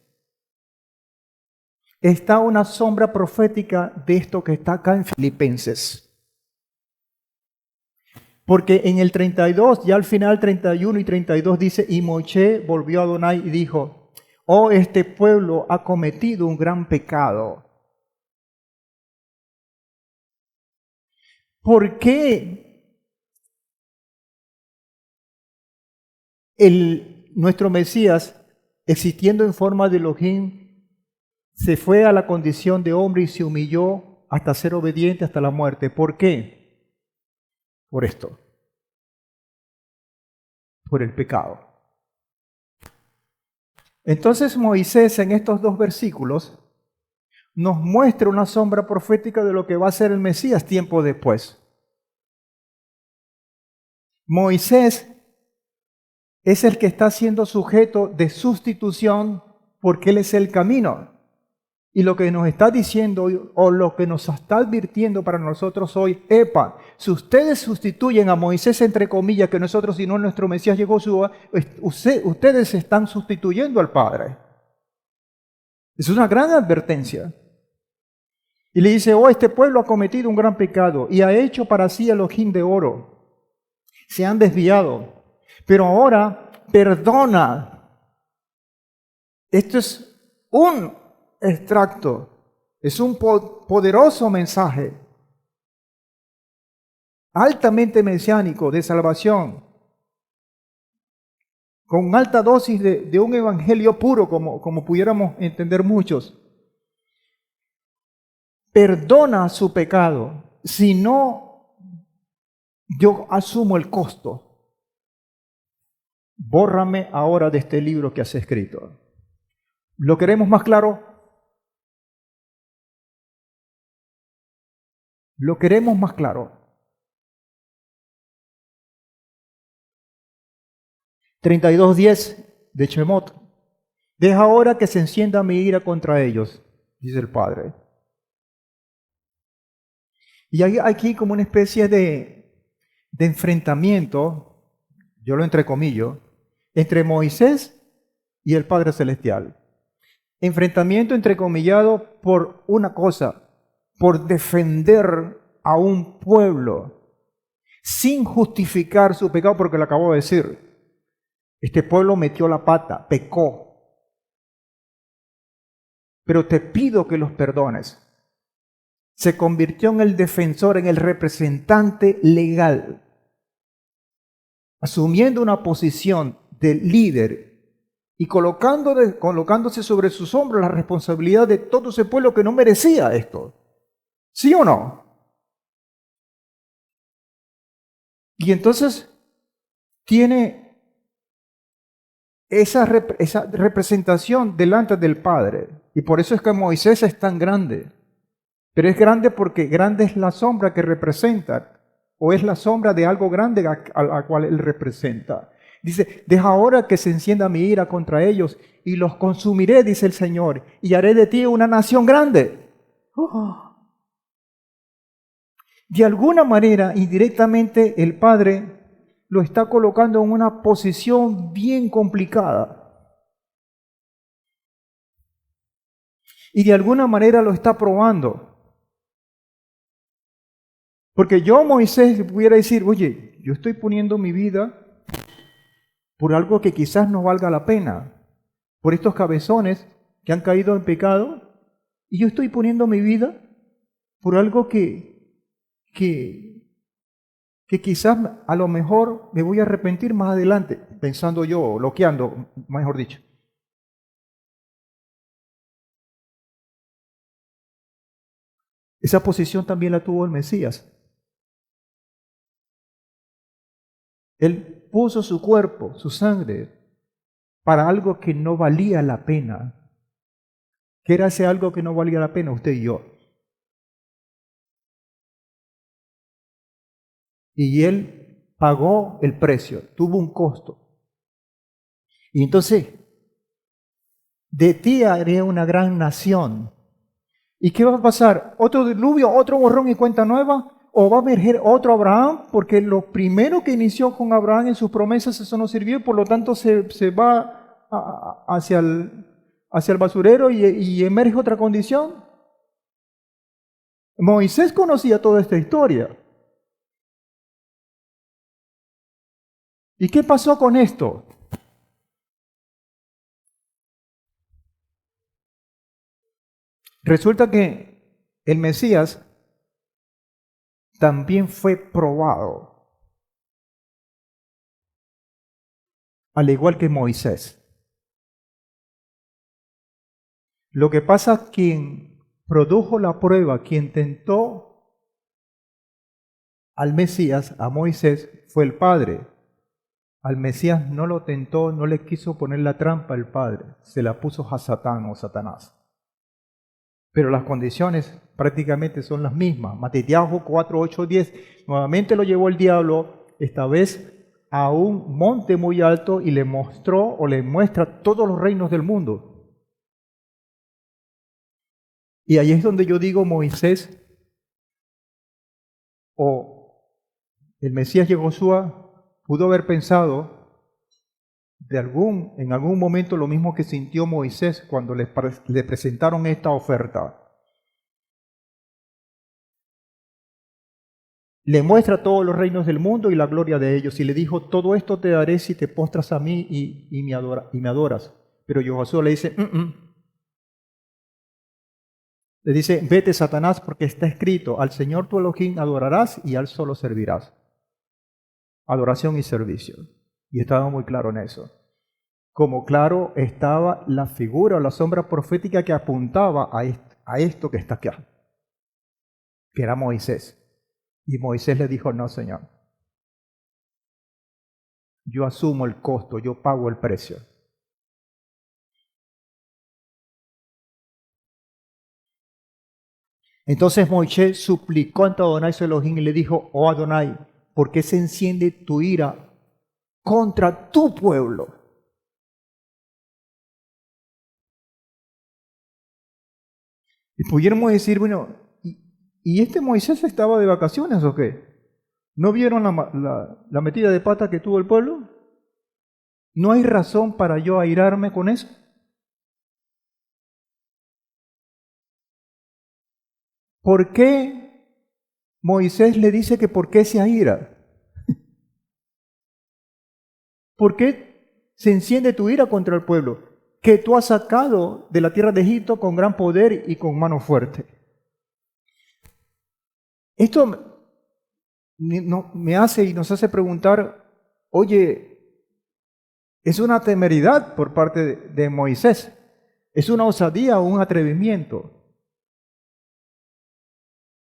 está una sombra profética de esto que está acá en Filipenses. Porque en el 32, ya al final 31 y 32 dice, y Moisés volvió a Adonai y dijo, oh, este pueblo ha cometido un gran pecado. ¿Por qué nuestro Mesías, existiendo en forma de Elohim, se fue a la condición de hombre y se humilló hasta ser obediente hasta la muerte? ¿Por qué? Por esto, por el pecado. Entonces Moisés en estos dos versículos nos muestra una sombra profética de lo que va a ser el Mesías tiempo después. Moisés es el que está siendo sujeto de sustitución porque Él es el camino. Y lo que nos está diciendo o lo que nos está advirtiendo para nosotros hoy, epa, si ustedes sustituyen a Moisés, entre comillas, que nosotros, si no nuestro Mesías llegó, ustedes están sustituyendo al Padre. Es una gran advertencia. Y le dice, oh, este pueblo ha cometido un gran pecado y ha hecho para sí Elohim de oro. Se han desviado, pero ahora perdona. Esto es un extracto, es un poderoso mensaje, altamente mesiánico de salvación, con alta dosis de un evangelio puro, como pudiéramos entender muchos. Perdona su pecado, si no, yo asumo el costo. Bórrame ahora de este libro que has escrito. ¿Lo queremos más claro? Lo queremos más claro. 32:10 de Shemot. Deja ahora que se encienda mi ira contra ellos, dice el Padre. Y hay aquí como una especie de enfrentamiento, yo lo entrecomillo, entre Moisés y el Padre Celestial. Enfrentamiento entrecomillado por una cosa, por defender a un pueblo sin justificar su pecado, porque lo acabo de decir. Este pueblo metió la pata, pecó. Pero te pido que los perdones. Se convirtió en el defensor, en el representante legal, asumiendo una posición de líder y colocándose sobre sus hombros la responsabilidad de todo ese pueblo que no merecía esto. ¿Sí o no? Y entonces tiene esa representación delante del Padre. Y por eso es que Moisés es tan grande. Pero es grande porque grande es la sombra que representa, o es la sombra de algo grande a la cual él representa. Dice, deja ahora que se encienda mi ira contra ellos y los consumiré, dice el Señor, y haré de ti una nación grande. Oh. De alguna manera, indirectamente, el Padre lo está colocando en una posición bien complicada. Y de alguna manera lo está probando. Porque yo, Moisés, pudiera decir, oye, yo estoy poniendo mi vida por algo que quizás no valga la pena, por estos cabezones que han caído en pecado, y yo estoy poniendo mi vida por algo que quizás a lo mejor me voy a arrepentir más adelante, pensando yo, loqueando, mejor dicho. Esa posición también la tuvo el Mesías. Él puso su cuerpo, su sangre, para algo que no valía la pena. ¿Qué era ese algo que no valía la pena? Usted y yo. Y Él pagó el precio, tuvo un costo. Y entonces, de ti haré una gran nación. ¿Y qué va a pasar? ¿Otro diluvio, otro borrón y cuenta nueva? ¿O va a emerger otro Abraham? Porque lo primero que inició con Abraham en sus promesas, eso no sirvió, y por lo tanto se va hacia el basurero y emerge otra condición. Moisés conocía toda esta historia. ¿Y qué pasó con esto? Resulta que el Mesías también fue probado, al igual que Moisés. Lo que pasa, quien produjo la prueba, quien tentó al Mesías, a Moisés, fue el Padre. Al Mesías no lo tentó, no le quiso poner la trampa el Padre, se la puso a Satán o Satanás. Pero las condiciones prácticamente son las mismas. Matitiajo 4, 8, 10. Nuevamente lo llevó el diablo, esta vez a un monte muy alto, y le mostró o le muestra todos los reinos del mundo. Y ahí es donde yo digo, Moisés o el Mesías Yehoshua pudo haber pensado en algún momento lo mismo que sintió Moisés cuando le presentaron esta oferta. Le muestra todos los reinos del mundo y la gloria de ellos, y le dijo, todo esto te daré si te postras a mí y me adoras. Pero Yehoshua le dice, Le dice, vete Satanás, porque está escrito, al Señor tu Elohim adorarás y a Él solo servirás. Adoración y servicio. Y estaba muy claro en eso. Como claro estaba la figura o la sombra profética que apuntaba a esto que está acá, que era Moisés. Y Moisés le dijo, no, Señor, yo asumo el costo, yo pago el precio. Entonces Moisés suplicó ante Adonai su Elohim y le dijo, oh Adonai, ¿por qué se enciende tu ira contra tu pueblo? Y pudiéramos decir, bueno, ¿y este Moisés estaba de vacaciones o qué? ¿No vieron la metida de pata que tuvo el pueblo? ¿No hay razón para yo airarme con eso? ¿Por qué Moisés le dice que por qué se aira? ¿Por qué se enciende tu ira contra el pueblo que tú has sacado de la tierra de Egipto con gran poder y con mano fuerte? Esto me hace y nos hace preguntar, oye, es una temeridad por parte de Moisés, es una osadía o un atrevimiento.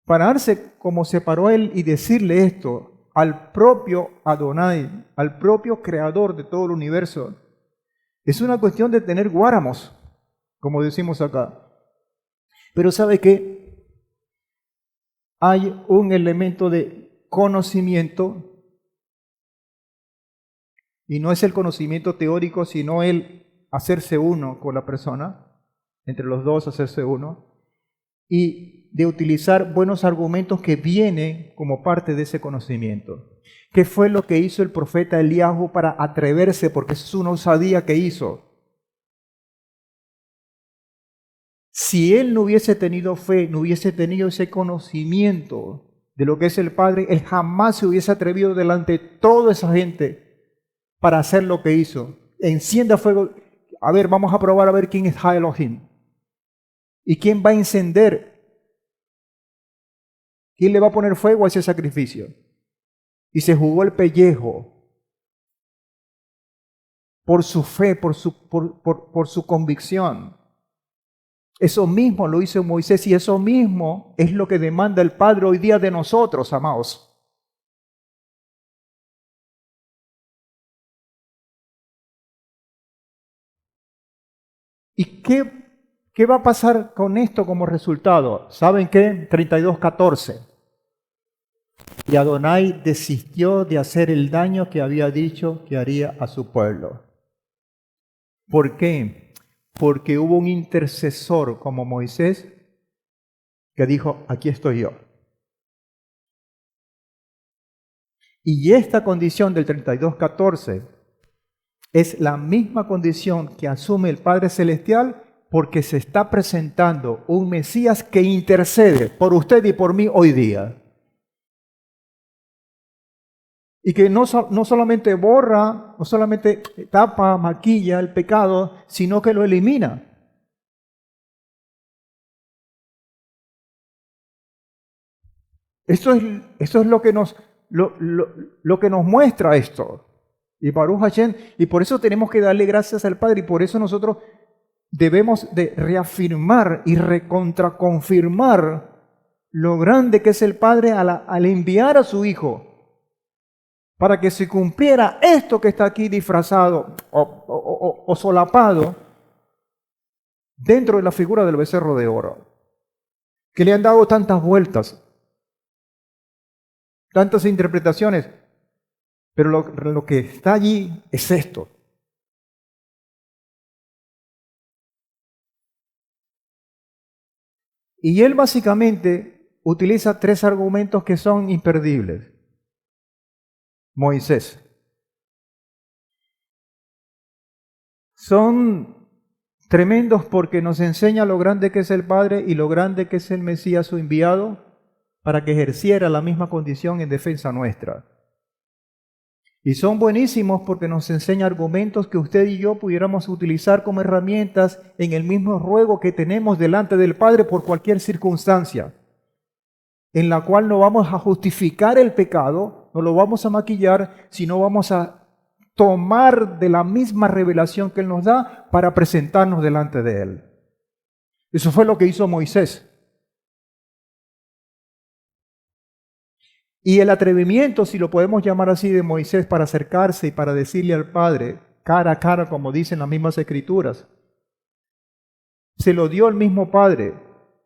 Pararse como se paró él y decirle esto al propio Adonai, al propio creador de todo el universo, es una cuestión de tener guáramos, como decimos acá. Pero ¿sabe qué? Hay un elemento de conocimiento, y no es el conocimiento teórico, sino el hacerse uno con la persona, entre los dos hacerse uno, y de utilizar buenos argumentos que vienen como parte de ese conocimiento. ¿Qué fue lo que hizo el profeta Eliahu para atreverse? Porque eso es una osadía que hizo. Si él no hubiese tenido fe, no hubiese tenido ese conocimiento de lo que es el Padre, él jamás se hubiese atrevido delante de toda esa gente para hacer lo que hizo. Encienda fuego. A ver, vamos a probar a ver quién es Elohim. ¿Y quién va a encender? ¿Quién le va a poner fuego a ese sacrificio? Y se jugó el pellejo por su fe, por su convicción. Eso mismo lo hizo Moisés y eso mismo es lo que demanda el Padre hoy día de nosotros, amados. ¿Y qué va a pasar con esto como resultado? ¿Saben qué? 32:14. Y Adonai desistió de hacer el daño que había dicho que haría a su pueblo. ¿Por qué? Porque hubo un intercesor como Moisés que dijo, aquí estoy yo. Y esta condición del 32:14 es la misma condición que asume el Padre Celestial porque se está presentando un Mesías que intercede por usted y por mí hoy día. Y que no solamente borra, no solamente tapa, maquilla el pecado, sino que lo elimina. Eso es lo que nos muestra esto. Y Baruch Hashem, y por eso tenemos que darle gracias al Padre, y por eso nosotros debemos de reafirmar y recontraconfirmar lo grande que es el Padre al enviar a su Hijo, para que se cumpliera esto que está aquí disfrazado o solapado dentro de la figura del becerro de oro, que le han dado tantas vueltas, tantas interpretaciones, pero lo que está allí es esto. Y él básicamente utiliza tres argumentos que son imperdibles. Moisés. Son tremendos porque nos enseña lo grande que es el Padre y lo grande que es el Mesías, su enviado, para que ejerciera la misma condición en defensa nuestra. Y son buenísimos porque nos enseña argumentos que usted y yo pudiéramos utilizar como herramientas en el mismo ruego que tenemos delante del Padre por cualquier circunstancia, en la cual no vamos a justificar el pecado, no lo vamos a maquillar, sino vamos a tomar de la misma revelación que Él nos da para presentarnos delante de Él. Eso fue lo que hizo Moisés. Y el atrevimiento, si lo podemos llamar así, de Moisés para acercarse y para decirle al Padre, cara a cara, como dicen las mismas Escrituras, se lo dio el mismo Padre.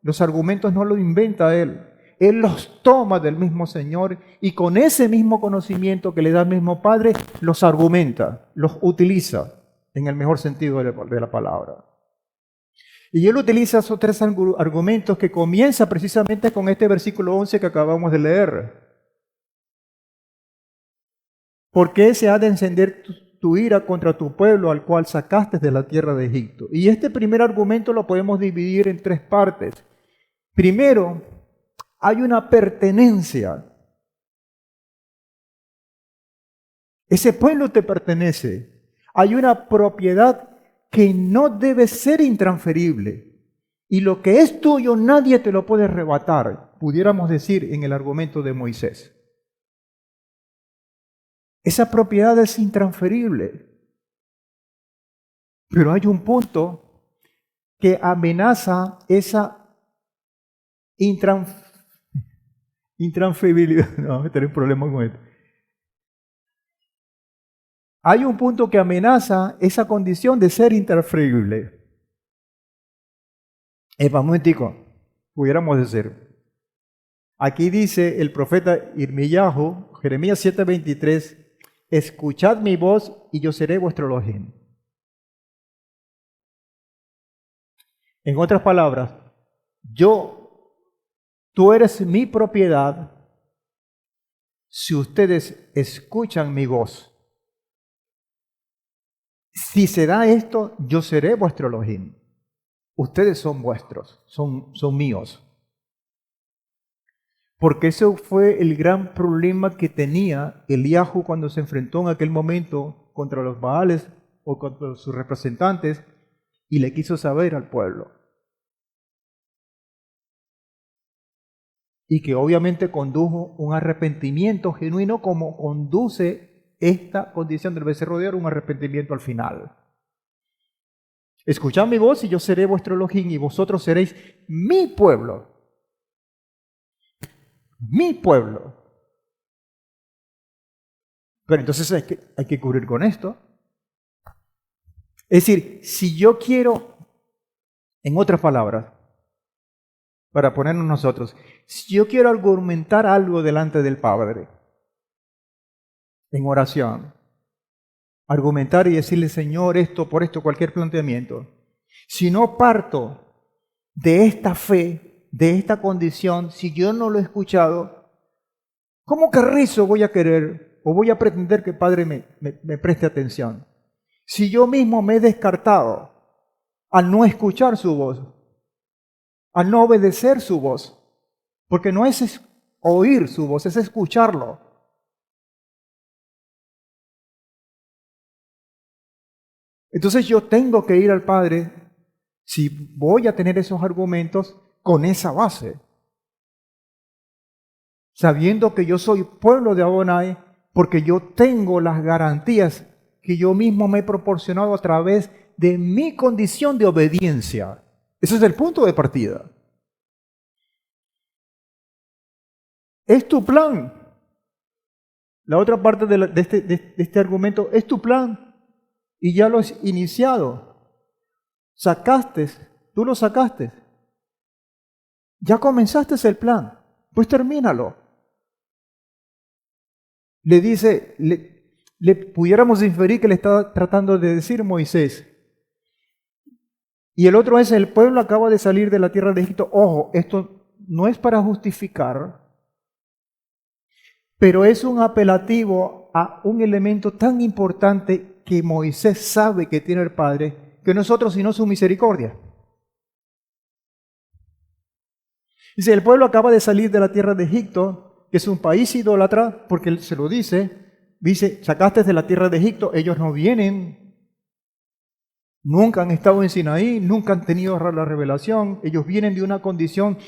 Los argumentos no los inventa Él. Él los toma del mismo Señor y con ese mismo conocimiento que le da el mismo Padre, los argumenta, los utiliza en el mejor sentido de la palabra. Y Él utiliza esos tres argumentos que comienza precisamente con este versículo 11 que acabamos de leer. ¿Por qué se ha de encender tu ira contra tu pueblo al cual sacaste de la tierra de Egipto? Y este primer argumento lo podemos dividir en tres partes. Primero, hay una pertenencia. Ese pueblo te pertenece. Hay una propiedad que no debe ser intransferible. Y lo que es tuyo nadie te lo puede arrebatar, pudiéramos decir en el argumento de Moisés. Esa propiedad es intransferible. Pero hay un punto que amenaza esa intransferibilidad. No, tener un problema con esto. Hay un punto que amenaza esa condición de ser intransferible. Un momentico, pudiéramos decir. Aquí dice el profeta Irmiyahu, Jeremías 7:23, escuchad mi voz y yo seré vuestro Elohim. En otras palabras, tú eres mi propiedad si ustedes escuchan mi voz. Si se da esto, yo seré vuestro Elohim. Ustedes son vuestros, son míos. Porque eso fue el gran problema que tenía Eliahu cuando se enfrentó en aquel momento contra los Baales o contra sus representantes y le quiso saber al pueblo. Y que obviamente condujo un arrepentimiento genuino como conduce esta condición del becerro de oro, un arrepentimiento al final. Escuchad mi voz y yo seré vuestro Elohim y vosotros seréis mi pueblo. Mi pueblo. Pero entonces hay que cubrir con esto. Es decir, si yo quiero, en otras palabras, para ponernos nosotros, si yo quiero argumentar algo delante del Padre, en oración, argumentar y decirle, Señor, esto, por esto, cualquier planteamiento, si no parto de esta fe, de esta condición, si yo no lo he escuchado, ¿cómo carrizo voy a querer o voy a pretender que el Padre me preste atención? Si yo mismo me he descartado al no escuchar su voz, al no obedecer su voz, porque no es oír su voz, es escucharlo. Entonces yo tengo que ir al Padre, si voy a tener esos argumentos, con esa base, sabiendo que yo soy pueblo de Adonai, porque yo tengo las garantías que yo mismo me he proporcionado a través de mi condición de obediencia. Ese es el punto de partida. Es tu plan. La otra parte de este argumento es tu plan y ya lo has iniciado. Sacaste, tú lo sacaste. Ya comenzaste el plan, pues termínalo. Le dice, le pudiéramos inferir que le estaba tratando de decir Moisés. Y el otro es, el pueblo acaba de salir de la tierra de Egipto. Ojo, esto no es para justificar, pero es un apelativo a un elemento tan importante que Moisés sabe que tiene el Padre, que nosotros sino su misericordia. Dice, el pueblo acaba de salir de la tierra de Egipto, que es un país idólatra, porque él se lo dice, sacaste de la tierra de Egipto, ellos no vienen, nunca han estado en Sinaí, nunca han tenido la revelación, ellos vienen de una condición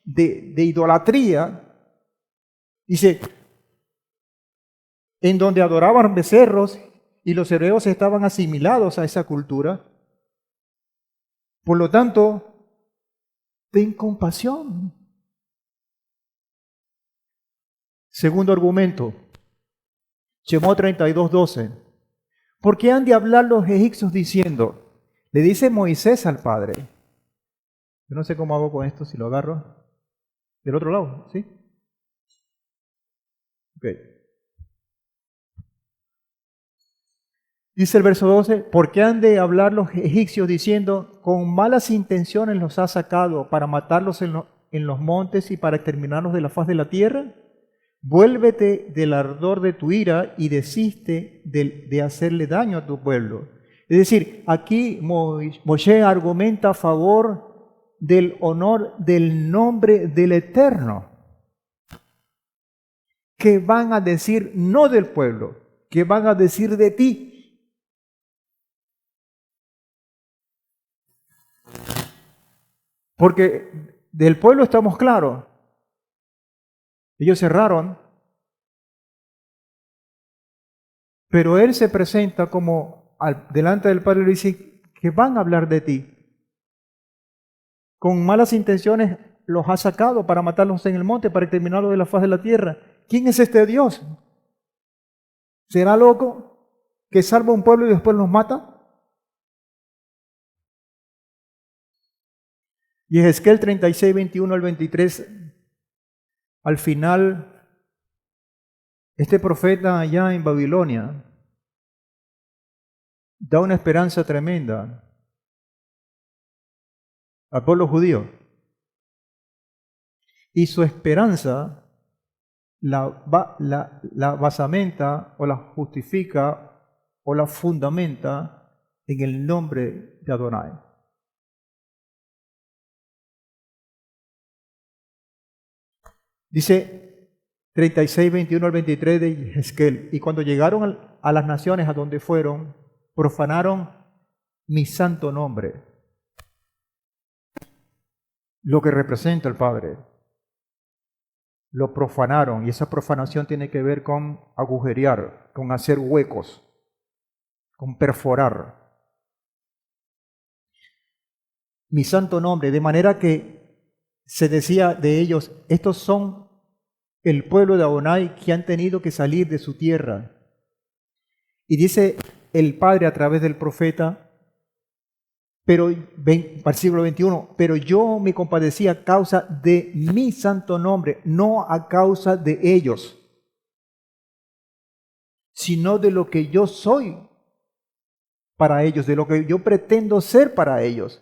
de idolatría. Dice, en donde adoraban becerros y los hebreos estaban asimilados a esa cultura. Por lo tanto, ten compasión. Segundo argumento, Shemot 32:12. ¿Por qué han de hablar los egipcios diciendo? Le dice Moisés al Padre. Yo no sé cómo hago con esto, si lo agarro del otro lado, ¿sí? Ok. Dice el verso 12, ¿por qué han de hablar los egipcios diciendo, con malas intenciones los ha sacado para matarlos en los montes y para exterminarlos de la faz de la tierra? Vuélvete del ardor de tu ira y desiste de hacerle daño a tu pueblo. Es decir, aquí Moshe argumenta a favor del honor del nombre del Eterno. ¿Qué van a decir no del pueblo? ¿Qué van a decir de ti? Porque del pueblo estamos claros. Ellos cerraron, pero él se presenta como delante del Padre y le dice que van a hablar de ti. Con malas intenciones los ha sacado para matarlos en el monte, para exterminarlos de la faz de la tierra. ¿Quién es este Dios? ¿Será loco que salva a un pueblo y después los mata? Y Ezequiel 36, 21 al 23, al final, este profeta allá en Babilonia da una esperanza tremenda al pueblo judío. Y su esperanza la basamenta o la justifica o la fundamenta en el nombre de Adonai. Dice 36, 21 al 23 de Ezequiel, y cuando llegaron a las naciones a donde fueron, profanaron mi santo nombre, lo que representa el Padre. Lo profanaron, y esa profanación tiene que ver con agujerear, con hacer huecos, con perforar. mi santo nombre, de manera que se decía de ellos, estos son el pueblo de Adonai que han tenido que salir de su tierra. Y dice el Padre a través del profeta, pero, versículo 21, pero yo me compadecí a causa de mi santo nombre, no a causa de ellos, sino de lo que yo soy para ellos, de lo que yo pretendo ser para ellos.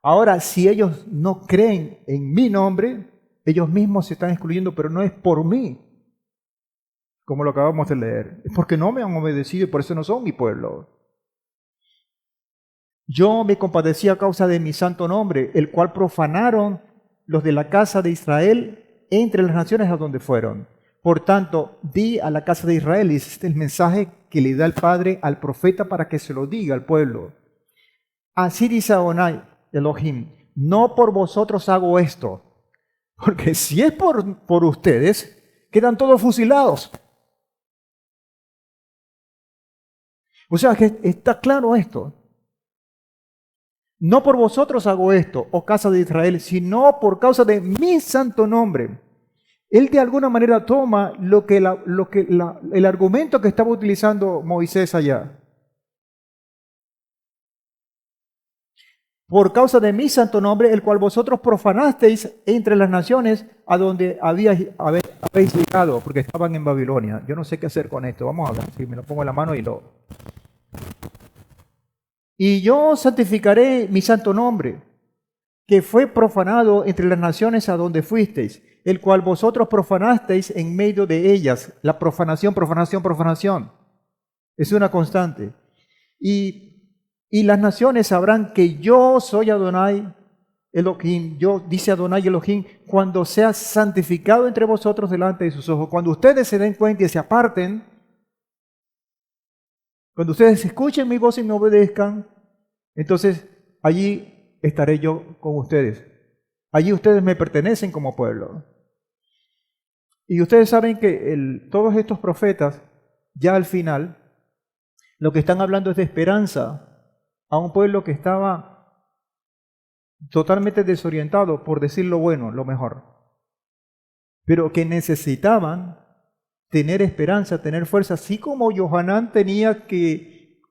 Ahora, si ellos no creen en mi nombre, ellos mismos se están excluyendo, pero no es por mí, como lo acabamos de leer. Es porque no me han obedecido y por eso no son mi pueblo. Yo me compadecí a causa de mi santo nombre, el cual profanaron los de la casa de Israel entre las naciones a donde fueron. Por tanto, di a la casa de Israel, y este es el mensaje que le da el Padre al profeta para que se lo diga al pueblo. Así dice Adonai, Elohim, no por vosotros hago esto, porque si es por ustedes, quedan todos fusilados. O sea que está claro esto. No por vosotros hago esto, oh casa de Israel, sino por causa de mi santo nombre. Él de alguna manera toma el argumento que estaba utilizando Moisés allá. Por causa de mi santo nombre, el cual vosotros profanasteis entre las naciones a donde habéis llegado, porque estaban en Babilonia. Yo no sé qué hacer con esto. Vamos a ver si me lo pongo en la mano Y yo santificaré mi santo nombre, que fue profanado entre las naciones a donde fuisteis, el cual vosotros profanasteis en medio de ellas. La profanación, profanación, profanación. Es una constante. Y las naciones sabrán que yo soy Adonai Elohim. Dice Adonai Elohim, cuando sea santificado entre vosotros delante de sus ojos. Cuando ustedes se den cuenta y se aparten, cuando ustedes escuchen mi voz y me obedezcan, entonces allí estaré yo con ustedes. Allí ustedes me pertenecen como pueblo. Y ustedes saben que todos estos profetas, ya al final, lo que están hablando es de esperanza a un pueblo que estaba totalmente desorientado, por decir lo bueno, lo mejor, pero que necesitaban tener esperanza, tener fuerza, así como Yohanan tenía que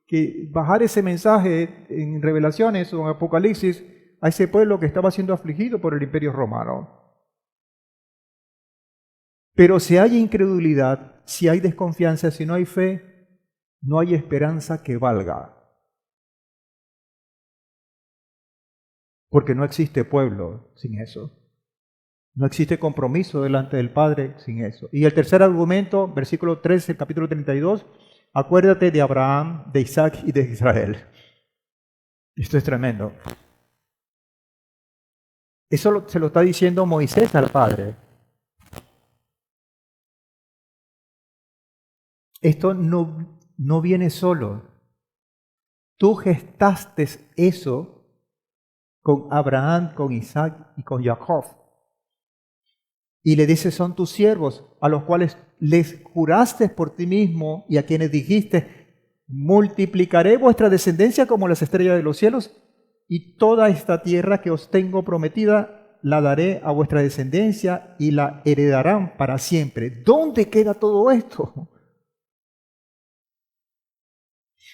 bajar ese mensaje en Revelaciones o en Apocalipsis a ese pueblo que estaba siendo afligido por el Imperio Romano. Pero si hay incredulidad, si hay desconfianza, si no hay fe, no hay esperanza que valga. Porque no existe pueblo sin eso. No existe compromiso delante del Padre sin eso. Y el tercer argumento, versículo 13, capítulo 32, acuérdate de Abraham, de Isaac y de Israel. Esto es tremendo. Eso se lo está diciendo Moisés al Padre. Esto no viene solo. Tú gestaste eso con Abraham, con Isaac y con Jacob. Y le dice, son tus siervos, a los cuales les juraste por ti mismo y a quienes dijiste, multiplicaré vuestra descendencia como las estrellas de los cielos, y toda esta tierra que os tengo prometida la daré a vuestra descendencia y la heredarán para siempre. ¿Dónde queda todo esto?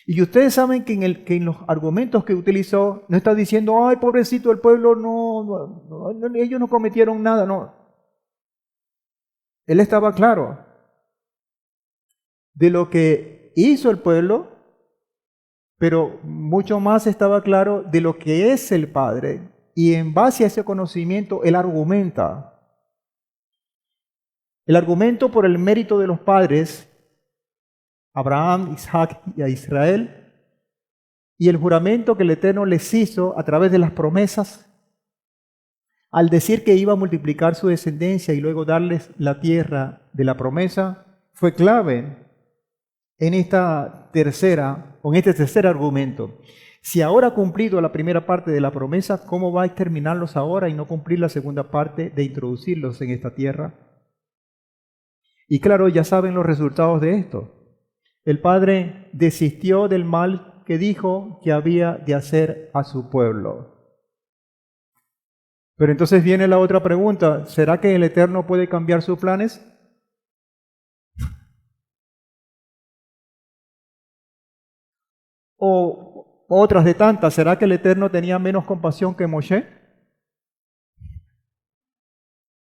Y ustedes saben que en los argumentos que utilizó, no está diciendo, ay, pobrecito el pueblo, ellos no cometieron nada, no. Él estaba claro de lo que hizo el pueblo, pero mucho más estaba claro de lo que es el Padre. Y en base a ese conocimiento, él argumenta. El argumento por el mérito de los padres, Abraham, Isaac y a Israel, y el juramento que el Eterno les hizo a través de las promesas, al decir que iba a multiplicar su descendencia y luego darles la tierra de la promesa, fue clave en este tercer argumento. Si ahora ha cumplido la primera parte de la promesa, ¿cómo va a terminarlos ahora y no cumplir la segunda parte de introducirlos en esta tierra? Y claro, ya saben los resultados de esto. El Padre desistió del mal que dijo que había de hacer a su pueblo. Pero entonces viene la otra pregunta, ¿será que el Eterno puede cambiar sus planes? O otras de tantas, ¿será que el Eterno tenía menos compasión que Moshe?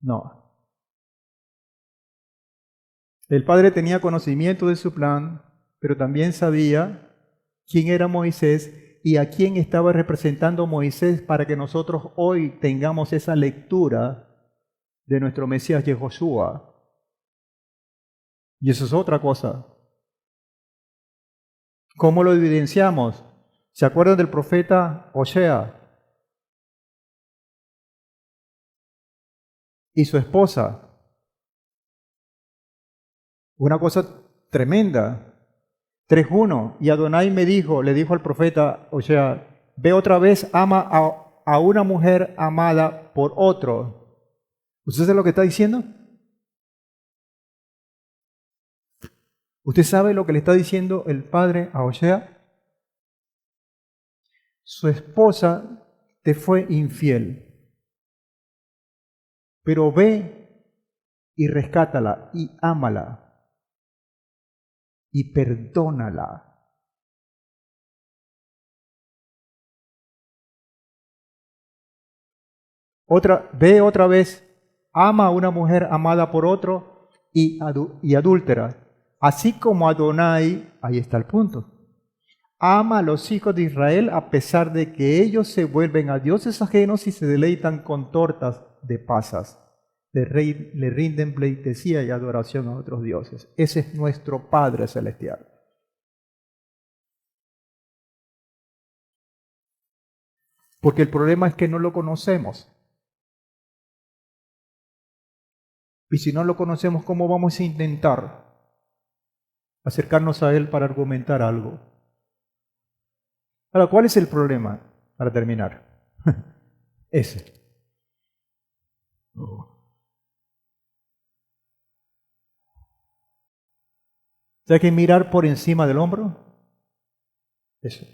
No. El Padre tenía conocimiento de su plan, pero también sabía quién era Moisés y a quién estaba representando Moisés para que nosotros hoy tengamos esa lectura de nuestro Mesías Yehoshua. Y eso es otra cosa. ¿Cómo lo evidenciamos? ¿Se acuerdan del profeta Osea y su esposa? Una cosa tremenda. 3:1. Y Adonai le dijo al profeta Osea, ve otra vez, ama a una mujer amada por otro. ¿Usted sabe lo que está diciendo? ¿Usted sabe lo que le está diciendo el padre a Osea? Su esposa te fue infiel, pero ve y rescátala y ámala y perdónala. Ve otra vez, ama a una mujer amada por otro y adúltera. Así como Adonai, ahí está el punto, ama a los hijos de Israel a pesar de que ellos se vuelven a dioses ajenos y se deleitan con tortas de pasas. Le rinden pleitesía y adoración a otros dioses. Ese es nuestro Padre Celestial. Porque el problema es que no lo conocemos. Y si no lo conocemos, ¿cómo vamos a intentar acercarnos a Él para argumentar algo? Ahora, ¿cuál es el problema? Para terminar. Ese. ¿Hay que mirar por encima del hombro? Eso.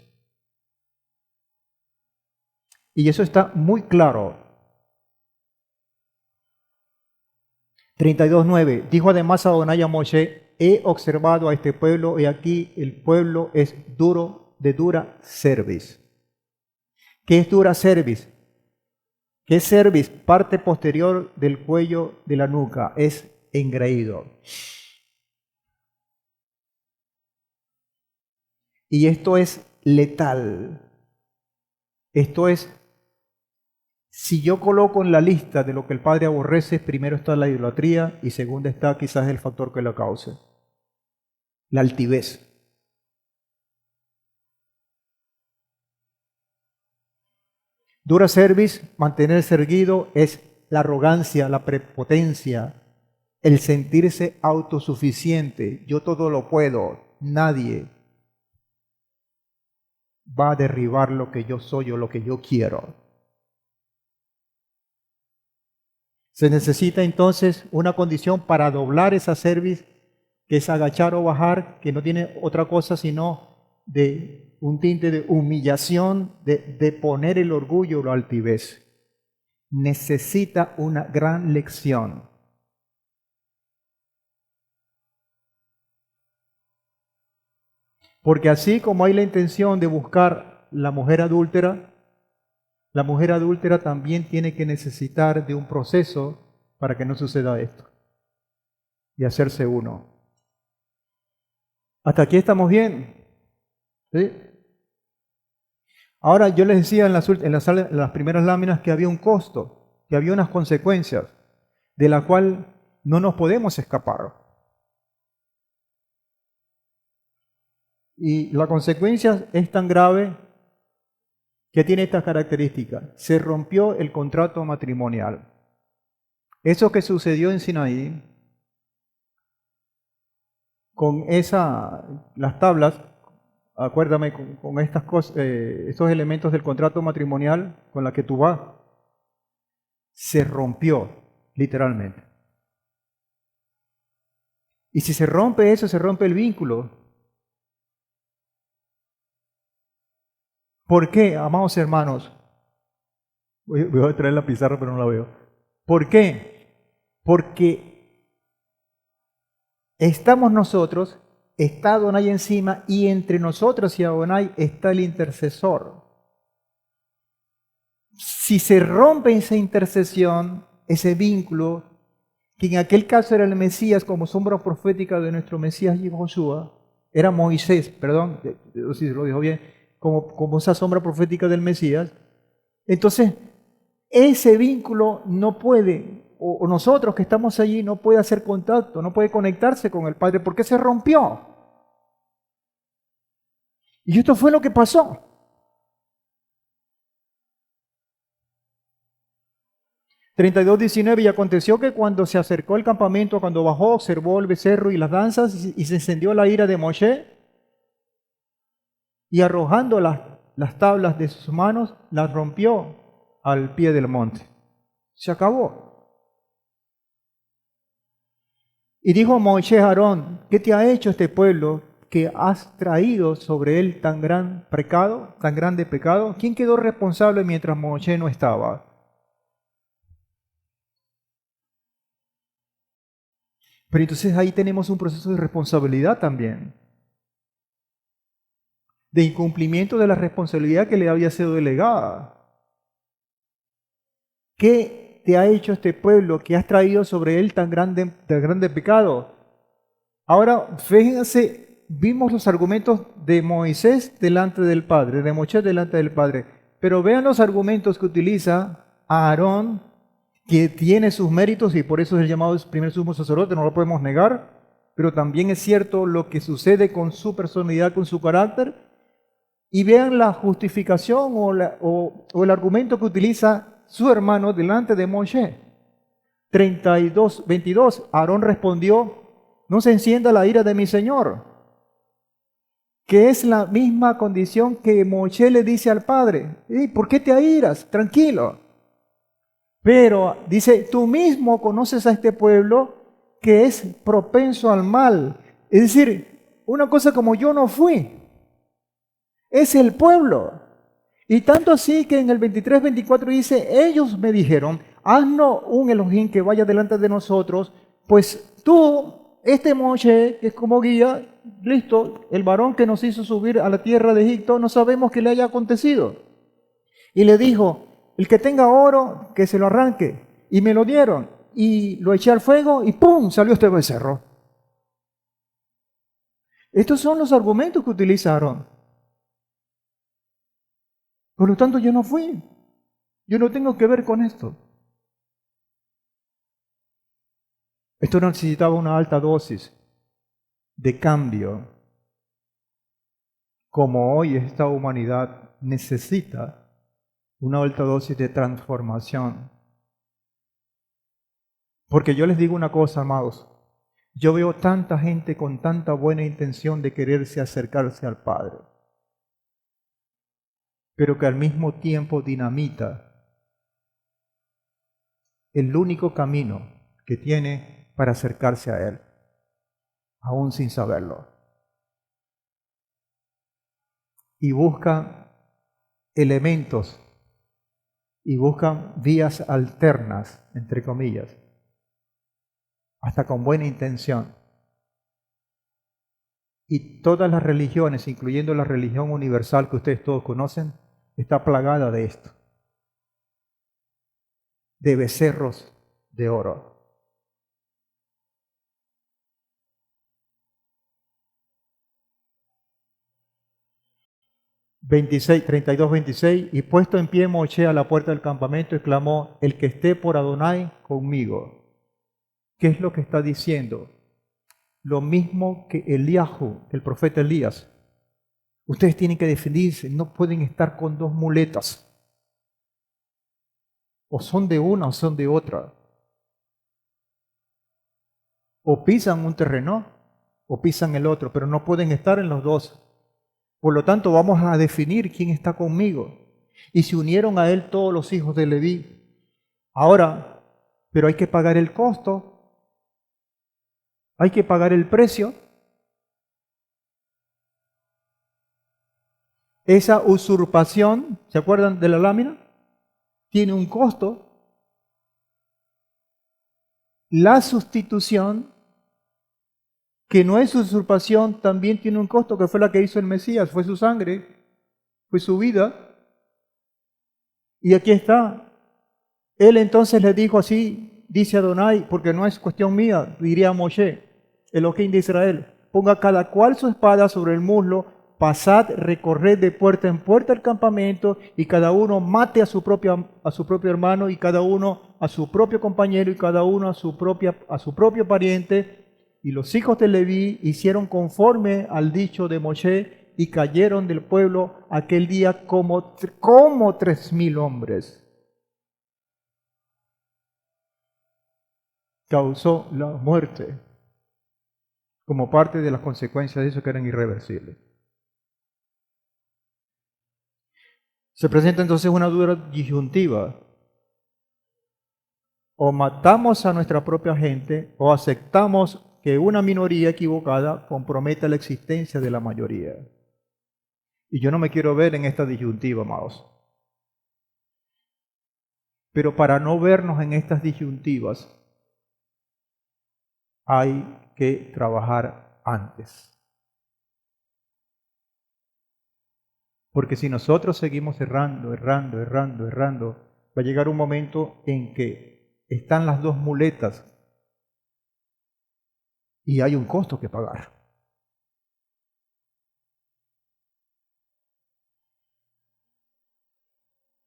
Y eso está muy claro. 32:9. Dijo además Adonai a Moshe, he observado a este pueblo y aquí el pueblo es de dura cerviz. ¿Qué es dura cerviz? ¿Qué es cerviz? Parte posterior del cuello de la nuca. Es engreído. Y esto es letal. Esto es, si yo coloco en la lista de lo que el Padre aborrece, primero está la idolatría y segundo está quizás el factor que lo cause. La altivez. Dura cerviz, mantenerse erguido, es la arrogancia, la prepotencia, el sentirse autosuficiente. Yo todo lo puedo, nadie va a derribar lo que yo soy o lo que yo quiero. Se necesita entonces una condición para doblar esa cerviz, que es agachar o bajar, que no tiene otra cosa sino de un tinte de humillación, de poner el orgullo o la altivez. Necesita una gran lección. Porque así como hay la intención de buscar la mujer adúltera también tiene que necesitar de un proceso para que no suceda esto y hacerse uno. Hasta aquí estamos bien. ¿Sí? Ahora yo les decía en las primeras láminas que había un costo, que había unas consecuencias de la cual no nos podemos escapar. Y la consecuencia es tan grave que tiene estas características. Se rompió el contrato matrimonial. Eso que sucedió en Sinaí, con las tablas, acuérdame, con estas cosas, estos elementos del contrato matrimonial con la que tú vas, se rompió, literalmente. Y si se rompe eso, se rompe el vínculo. ¿Por qué, amados hermanos? Voy a traer la pizarra, pero no la veo. ¿Por qué? Porque estamos nosotros, está Adonai encima, y entre nosotros y Adonai está el intercesor. Si se rompe esa intercesión, ese vínculo, que en aquel caso era el Mesías como sombra profética de nuestro Mesías y Josué, era Moisés, perdón, si se lo dijo bien, como esa sombra profética del Mesías, entonces ese vínculo no puede, o nosotros que estamos allí, no puede hacer contacto, no puede conectarse con el Padre, porque se rompió. Y esto fue lo que pasó. 32:19, y aconteció que cuando se acercó el campamento, cuando bajó, observó el becerro y las danzas, y se encendió la ira de Moshe, y arrojando las tablas de sus manos, las rompió al pie del monte. Se acabó. Y dijo Moshe a Aarón: ¿qué te ha hecho este pueblo que has traído sobre él tan gran pecado, tan grande pecado? ¿Quién quedó responsable mientras Moshe no estaba? Pero entonces ahí tenemos un proceso de responsabilidad también, de incumplimiento de la responsabilidad que le había sido delegada. ¿Qué te ha hecho este pueblo que has traído sobre él tan grande pecado? Ahora, fíjense, vimos los argumentos de Moisés delante del Padre, de Moisés delante del Padre, pero vean los argumentos que utiliza Aarón, que tiene sus méritos y por eso es el llamado primer sumo sacerdote, no lo podemos negar, pero también es cierto lo que sucede con su personalidad, con su carácter, y vean la justificación o el argumento que utiliza su hermano delante de Moshe. 32:22, Aarón respondió: no se encienda la ira de mi señor, que es la misma condición que Moshe le dice al padre. ¿Por qué te airas? Tranquilo. Pero dice: tú mismo conoces a este pueblo que es propenso al mal. Es decir, una cosa como yo no fui, es el pueblo. Y tanto así que en el 23-24 dice: ellos me dijeron, haznos un Elohim que vaya delante de nosotros, pues tú, este Moshe, que es como guía, listo, el varón que nos hizo subir a la tierra de Egipto, no sabemos qué le haya acontecido. Y le dijo: el que tenga oro, que se lo arranque. Y me lo dieron, y lo eché al fuego, y ¡pum!, salió este becerro. Estos son los argumentos que utiliza Aarón. Por lo tanto, yo no fui. Yo no tengo que ver con esto. Esto necesitaba una alta dosis de cambio, como hoy esta humanidad necesita una alta dosis de transformación. Porque yo les digo una cosa, amados, yo veo tanta gente con tanta buena intención de quererse acercarse al Padre, pero que al mismo tiempo dinamita el único camino que tiene para acercarse a Él, aún sin saberlo. Y buscan elementos y buscan vías alternas, entre comillas, hasta con buena intención. Y todas las religiones, incluyendo la religión universal que ustedes todos conocen, está plagada de esto, de becerros de oro. 32:26, y puesto en pie Moshe a la puerta del campamento, exclamó: el que esté por Adonai conmigo. ¿Qué es lo que está diciendo? Lo mismo que Eliahu, el profeta Elías. Ustedes tienen que definirse, no pueden estar con dos muletas. O son de una o son de otra. O pisan un terreno o pisan el otro, pero no pueden estar en los dos. Por lo tanto, vamos a definir quién está conmigo. Y se unieron a él todos los hijos de Leví. Ahora, pero hay que pagar el costo, hay que pagar el precio. Esa usurpación, ¿se acuerdan de la lámina? tiene un costo. La sustitución, que no es usurpación, también tiene un costo, que fue la que hizo el Mesías, fue su sangre, fue su vida. Y aquí está. Él entonces le dijo así, dice Adonai, porque no es cuestión mía, diría Moshe, Elohim de Israel, ponga cada cual su espada sobre el muslo, pasad, recorred de puerta en puerta el campamento, y cada uno mate a su propio hermano, y cada uno a su propio compañero, y cada uno a su propio pariente. Y los hijos de Leví hicieron conforme al dicho de Moshe, y cayeron del pueblo aquel día como 3,000 hombres. Causó la muerte como parte de las consecuencias de eso que eran irreversibles. Se presenta entonces una dura disyuntiva. O matamos a nuestra propia gente o aceptamos que una minoría equivocada comprometa la existencia de la mayoría. Y yo no me quiero ver en esta disyuntiva, amados. Pero para no vernos en estas disyuntivas, hay que trabajar antes. Porque si nosotros seguimos errando, va a llegar un momento en que están las dos muletas y hay un costo que pagar.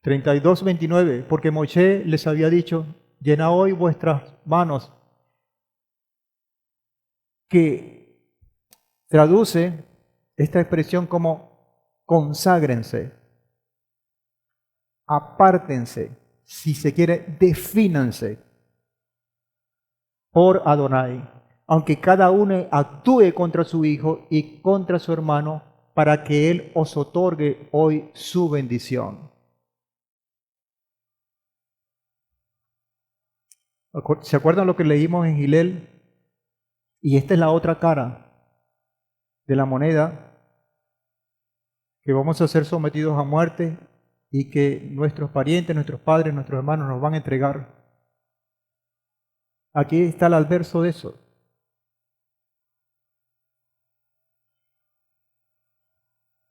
(32:29) Porque Moisés les había dicho, llena hoy vuestras manos, que traduce esta expresión como conságrense, apártense, si se quiere, defínanse por Adonai, aunque cada uno actúe contra su hijo y contra su hermano, para que él os otorgue hoy su bendición. ¿Se acuerdan lo que leímos en Gilel? Y esta es la otra cara de la moneda, que vamos a ser sometidos a muerte y que nuestros parientes, nuestros padres, nuestros hermanos nos van a entregar. Aquí está el adverso de eso.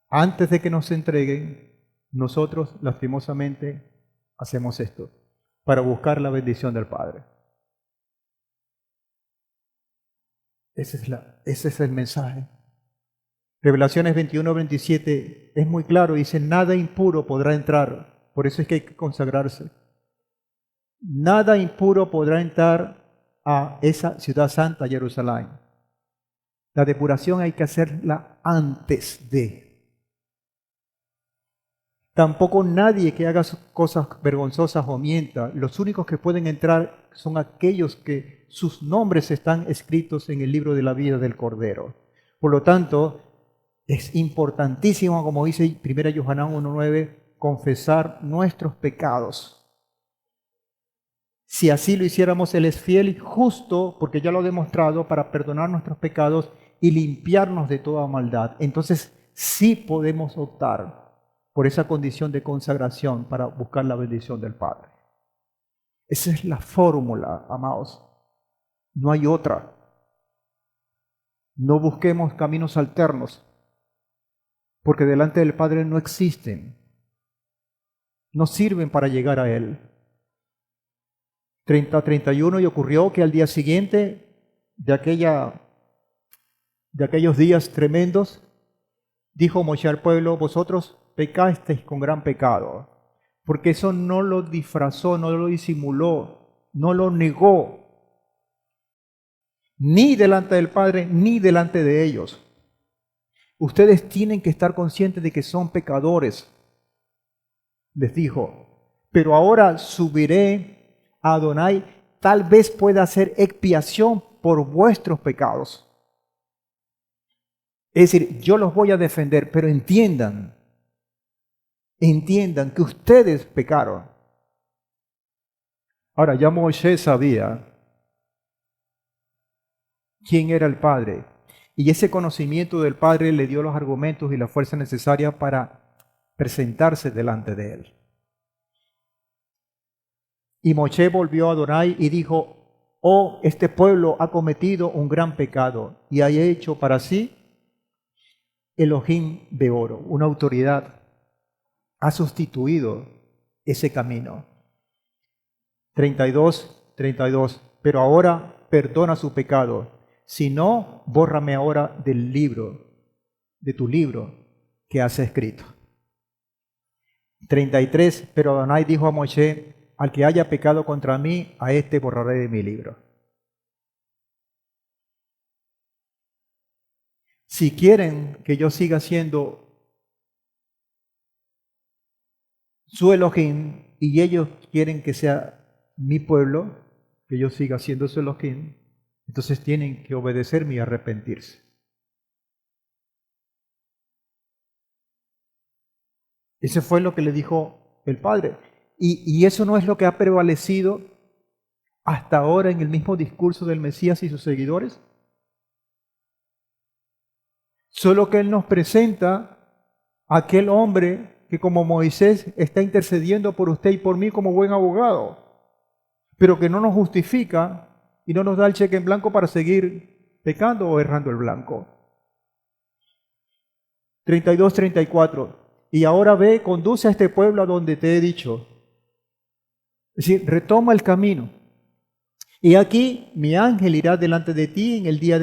Antes de que nos entreguen, nosotros lastimosamente hacemos esto para buscar la bendición del Padre. Ese es el mensaje. Revelaciones 21:27 es muy claro, dice, nada impuro podrá entrar, por eso es que hay que consagrarse. Nada impuro podrá entrar a esa ciudad santa, Jerusalén. La depuración hay que hacerla antes de. Tampoco nadie que haga cosas vergonzosas o mienta. Los únicos que pueden entrar son aquellos que sus nombres están escritos en el libro de la vida del Cordero. Por lo tanto, es importantísimo, como dice 1 Yohanan 1:9, confesar nuestros pecados. Si así lo hiciéramos, Él es fiel y justo, porque ya lo ha demostrado, para perdonar nuestros pecados y limpiarnos de toda maldad. Entonces, sí podemos optar por esa condición de consagración para buscar la bendición del Padre. Esa es la fórmula, amados. No hay otra. No busquemos caminos alternos, porque delante del Padre no existen. No sirven para llegar a Él. 30:31, y ocurrió que al día siguiente de aquellos días tremendos, dijo Moshe al pueblo, vosotros pecasteis con gran pecado, porque eso no lo disfrazó, no lo disimuló, no lo negó, ni delante del Padre, ni delante de ellos. Ustedes tienen que estar conscientes de que son pecadores, les dijo, pero ahora subiré a Adonai, tal vez pueda hacer expiación por vuestros pecados. Es decir, yo los voy a defender, pero entiendan que ustedes pecaron. Ahora, ya Moisés sabía quién era el Padre, y ese conocimiento del Padre le dio los argumentos y la fuerza necesaria para presentarse delante de Él. Y Moshe volvió a Adonai y dijo: oh, este pueblo ha cometido un gran pecado y ha hecho para sí Elohim de oro, una autoridad. Ha sustituido ese camino. 32. Pero ahora perdona su pecado. Si no, bórrame ahora del libro, de tu libro que has escrito. 33. Pero Adonai dijo a Moshe: al que haya pecado contra mí, a este borraré de mi libro. Si quieren que yo siga siendo su Elohim y ellos quieren que sea mi pueblo, que yo siga siendo su Elohim, entonces tienen que obedecerme y arrepentirse. Eso fue lo que le dijo el Padre. Y eso no es lo que ha prevalecido hasta ahora en el mismo discurso del Mesías y sus seguidores. Solo que Él nos presenta a aquel hombre que, como Moisés, está intercediendo por usted y por mí como buen abogado, pero que no nos justifica y no nos da el cheque en blanco para seguir pecando o errando el blanco. 32, 34. Y ahora ve, conduce a este pueblo a donde te he dicho. Es decir, retoma el camino. Y aquí mi ángel irá delante de ti en el día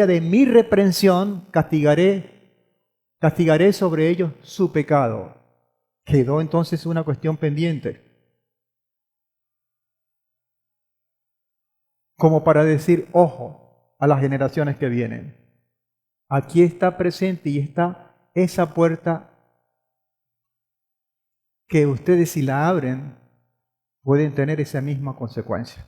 de mi reprensión castigaré sobre ellos su pecado. Quedó entonces una cuestión pendiente, como para decir, ojo, a las generaciones que vienen. Aquí está presente y está esa puerta que ustedes, si la abren, pueden tener esa misma consecuencia.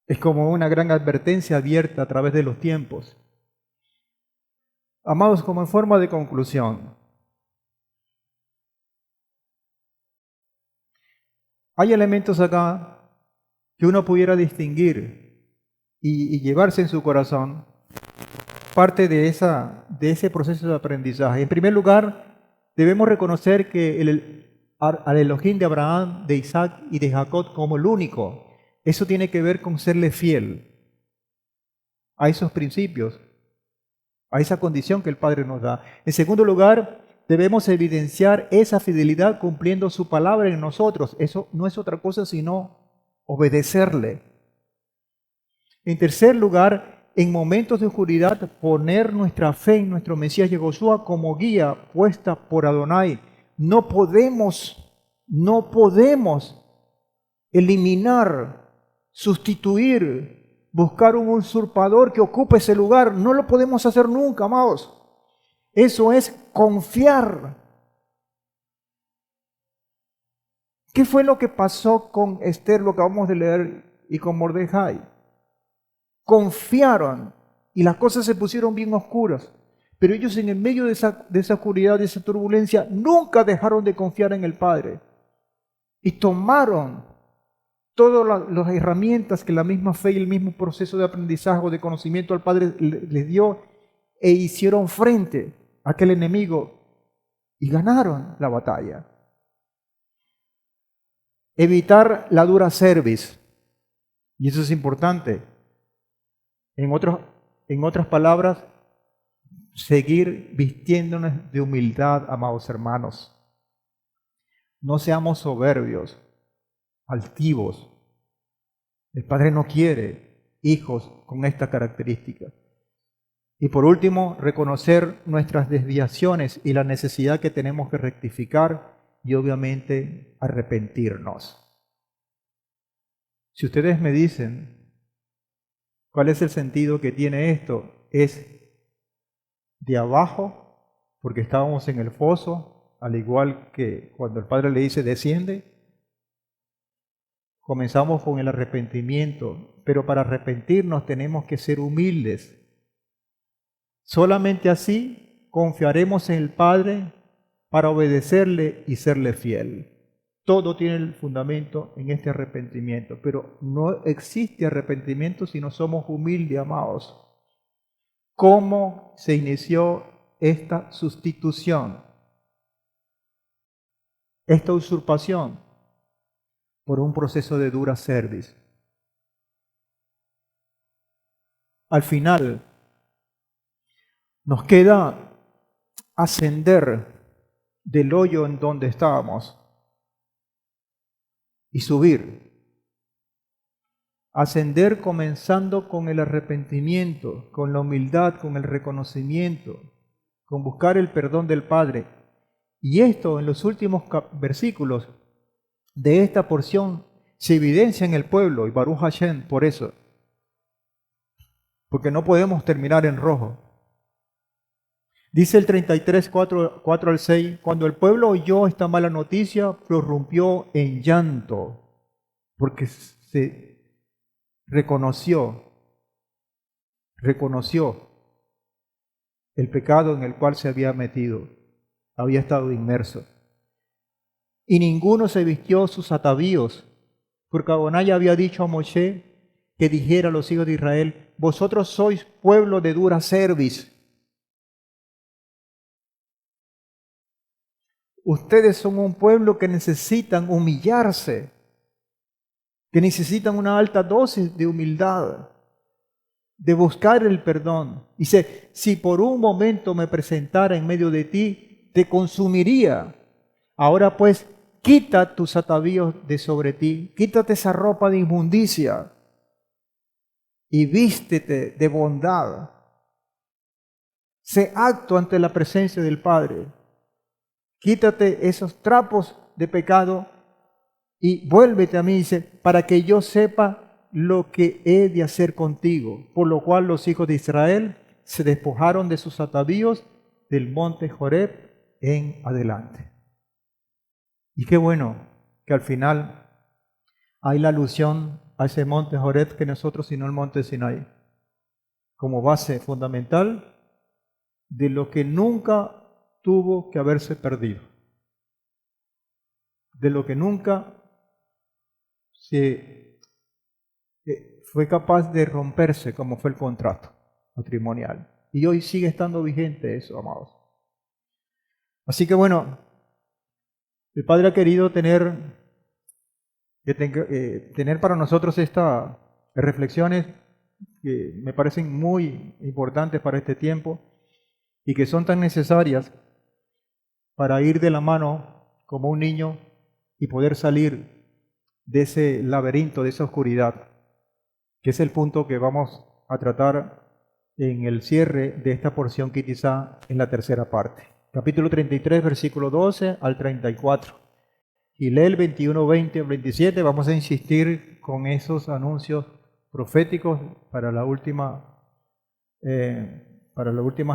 Es como una gran advertencia abierta a través de los tiempos. Amados, como en forma de conclusión, hay elementos acá que uno pudiera distinguir y llevarse en su corazón parte de ese proceso de aprendizaje. En primer lugar, debemos reconocer que al Elohim de Abraham, de Isaac y de Jacob como el único, eso tiene que ver con serle fiel a esos principios, a esa condición que el Padre nos da. En segundo lugar, debemos evidenciar esa fidelidad cumpliendo su palabra en nosotros. Eso no es otra cosa sino obedecerle. En tercer lugar, en momentos de oscuridad, poner nuestra fe en nuestro Mesías Yehoshua como guía puesta por Adonai. No podemos eliminar, sustituir, buscar un usurpador que ocupe ese lugar. No lo podemos hacer nunca, amados. Eso es confiar. ¿Qué fue lo que pasó con Esther, lo que acabamos de leer, y con Mordejai? Confiaron y las cosas se pusieron bien oscuras. Pero ellos, en el medio de esa oscuridad, de esa turbulencia, nunca dejaron de confiar en el Padre. Y tomaron todas las herramientas que la misma fe y el mismo proceso de aprendizaje o de conocimiento al Padre les dio e hicieron frente a aquel enemigo y ganaron la batalla. Evitar la dura cerviz, y eso es importante. En otras palabras, seguir vistiéndonos de humildad, amados hermanos. No seamos soberbios, altivos. El Padre no quiere hijos con esta característica. Y por último, reconocer nuestras desviaciones y la necesidad que tenemos que rectificar y obviamente arrepentirnos. Si ustedes me dicen cuál es el sentido que tiene esto, es de abajo, porque estábamos en el foso, al igual que cuando el Padre le dice desciende. Comenzamos con el arrepentimiento, pero para arrepentirnos tenemos que ser humildes. Solamente así confiaremos en el Padre para obedecerle y serle fiel. Todo tiene el fundamento en este arrepentimiento, pero no existe arrepentimiento si no somos humildes, amados. ¿Cómo se inició esta sustitución? esta usurpación por un proceso de dura cerviz. Al final, nos queda ascender del hoyo en donde estábamos y subir. Ascender comenzando con el arrepentimiento, con la humildad, con el reconocimiento, con buscar el perdón del Padre. Y esto en los últimos versículos de esta porción se evidencia en el pueblo, y Baruch Hashem por eso, porque no podemos terminar en rojo. Dice el 33, 4 al 6, cuando el pueblo oyó esta mala noticia, prorrumpió en llanto, porque se reconoció el pecado en el cual se había metido, había estado inmerso. Y ninguno se vistió sus atavíos, porque Adonai había dicho a Moshe que dijera a los hijos de Israel, vosotros sois pueblo de dura cerviz. Ustedes son un pueblo que necesitan humillarse, que necesitan una alta dosis de humildad, de buscar el perdón. Dice, si por un momento me presentara en medio de ti, te consumiría. Ahora pues, quita tus atavíos de sobre ti, quítate esa ropa de inmundicia y vístete de bondad. Sé acto ante la presencia del Padre. Quítate esos trapos de pecado y vuélvete a mí, dice, para que yo sepa lo que he de hacer contigo. Por lo cual los hijos de Israel se despojaron de sus atavíos del monte Joreb en adelante. Y qué bueno que al final hay la alusión a ese monte Joreb que nosotros, sino el monte Sinai, como base fundamental de lo que nunca tuvo que haberse perdido, de lo que nunca fue capaz de romperse como fue el contrato matrimonial. Y hoy sigue estando vigente eso, amados. Así que bueno, el Padre ha querido tener para nosotros estas reflexiones que me parecen muy importantes para este tiempo y que son tan necesarias para ir de la mano como un niño y poder salir de ese laberinto, de esa oscuridad, que es el punto que vamos a tratar en el cierre de esta porción quizá en la tercera parte. Capítulo 33, versículo 12 al 34. Y lee el 21, 20 al 27. Vamos a insistir con esos anuncios proféticos para la última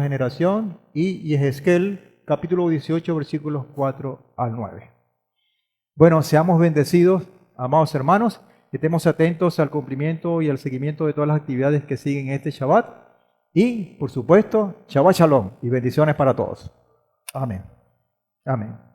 generación. Y Yehezkel, capítulo 18, versículos 4 al 9. Bueno, seamos bendecidos, amados hermanos. Estemos atentos al cumplimiento y al seguimiento de todas las actividades que siguen este Shabbat. Y, por supuesto, Shabbat Shalom y bendiciones para todos. Amén. Amén.